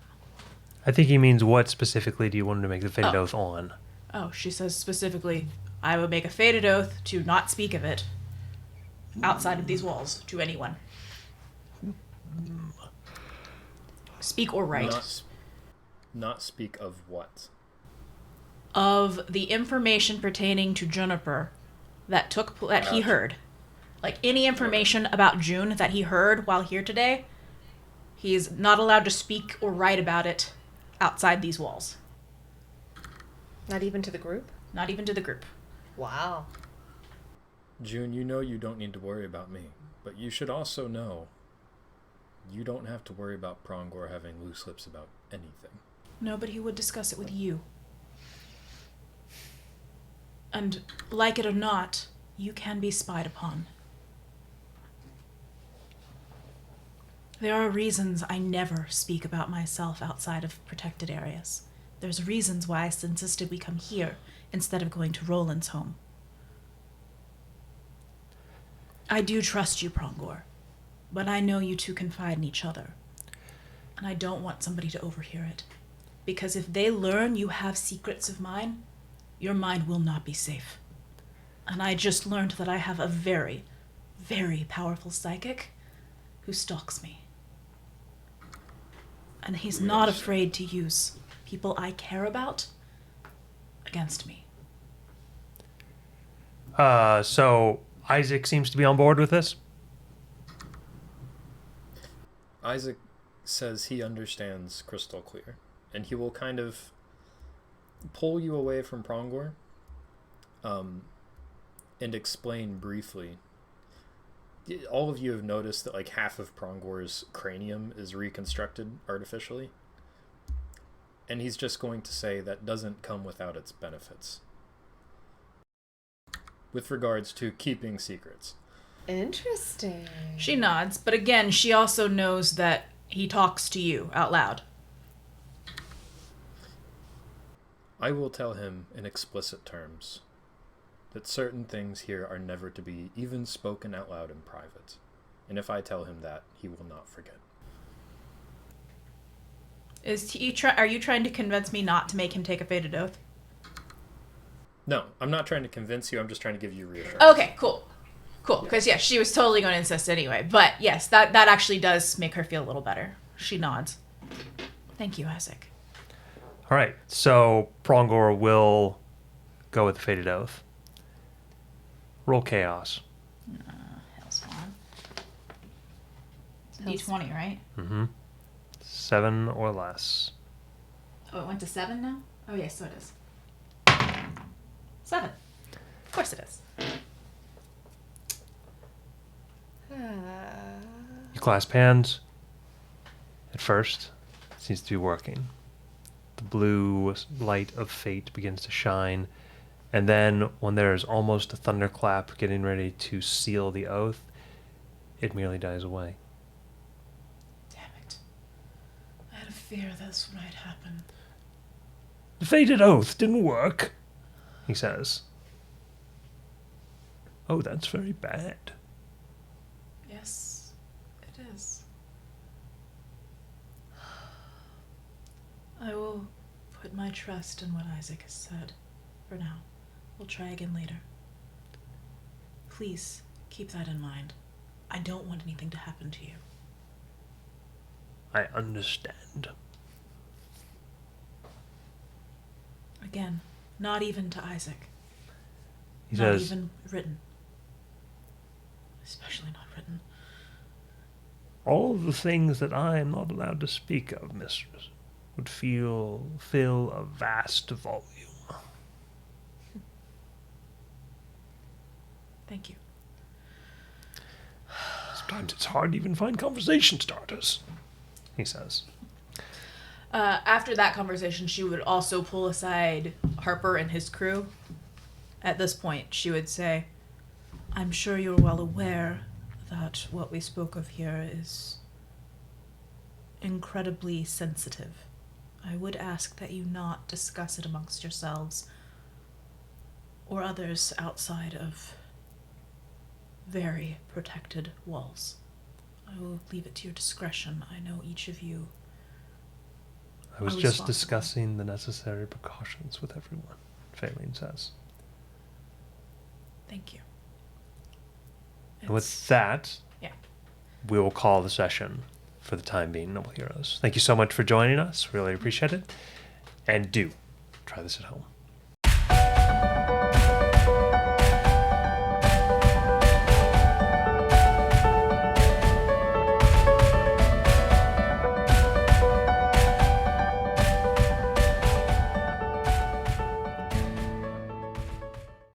I think he means what specifically do you want him to make the fated oath on? Oh, she says specifically, I would make a fated oath to not speak of it outside of these walls to anyone. Speak or write. Not speak of what? Of the information pertaining to Juniper that he heard. Like any information about June that he heard while here today, he's not allowed to speak or write about it outside these walls. Not even to the group? Not even to the group. Wow. June, you know you don't need to worry about me, but you should also know you don't have to worry about Prongor having loose lips about anything. No, but he would discuss it with you. And like it or not, you can be spied upon. There are reasons I never speak about myself outside of protected areas. There's reasons why I insisted we come here instead of going to Roland's home. I do trust you, Prongor, but I know you two confide in each other. And I don't want somebody to overhear it. Because if they learn you have secrets of mine, your mind will not be safe. And I just learned that I have a very, very powerful psychic who stalks me. And he's not afraid to use people I care about against me. So Isaac seems to be on board with this? Isaac says he understands crystal clear, and he will kind of pull you away from Prongor, and explain briefly. All of you have noticed that like half of Prongor's cranium is reconstructed artificially, and he's just going to say that doesn't come without its benefits with regards to keeping secrets. Interesting. She nods, but again, she also knows that he talks to you out loud. I will tell him in explicit terms that certain things here are never to be even spoken out loud in private. And if I tell him that, he will not forget. Are you trying to convince me not to make him take a fated oath? No, I'm not trying to convince you, I'm just trying to give you reassurance. Okay, cool. Cool, because yeah, she was totally going to insist anyway. But yes, that actually does make her feel a little better. She nods. Thank you, Isaac. All right, so Prongor will go with the fated oath. Roll chaos. Hellspawn. It's a D20, right? Mm-hmm. 7 or less. Oh, it went to 7 now? Oh, yes, so it is. 7. Of course it is. You clasp hands. At first, it seems to be working. The blue light of fate begins to shine. And then, when there's almost a thunderclap getting ready to seal the oath, it merely dies away. Damn it. I had a fear this might happen. The fated oath didn't work, he says. Oh, that's very bad. Yes, it is. I will put my trust in what Isaac has said for now. We'll try again later. Please keep that in mind. I don't want anything to happen to you. I understand. Again, not even to Isaac. He Not says, even written. Especially not written. all of the things that I am not allowed to speak of, mistress, would fill a vast volume. Thank you. Sometimes it's hard to even find conversation starters, he says. After that conversation, she would also pull aside Harper and his crew. At this point, she would say, I'm sure you're well aware that what we spoke of here is incredibly sensitive. I would ask that you not discuss it amongst yourselves or others outside of very protected walls. I will leave it to your discretion. I know each of you I was are just responsible. discussing the necessary precautions with everyone, Faelene says. Thank you. And with that, Yeah. we will call the session for the time being, Noble Heroes. Thank you so much for joining us. Really appreciate it. And do try this at home.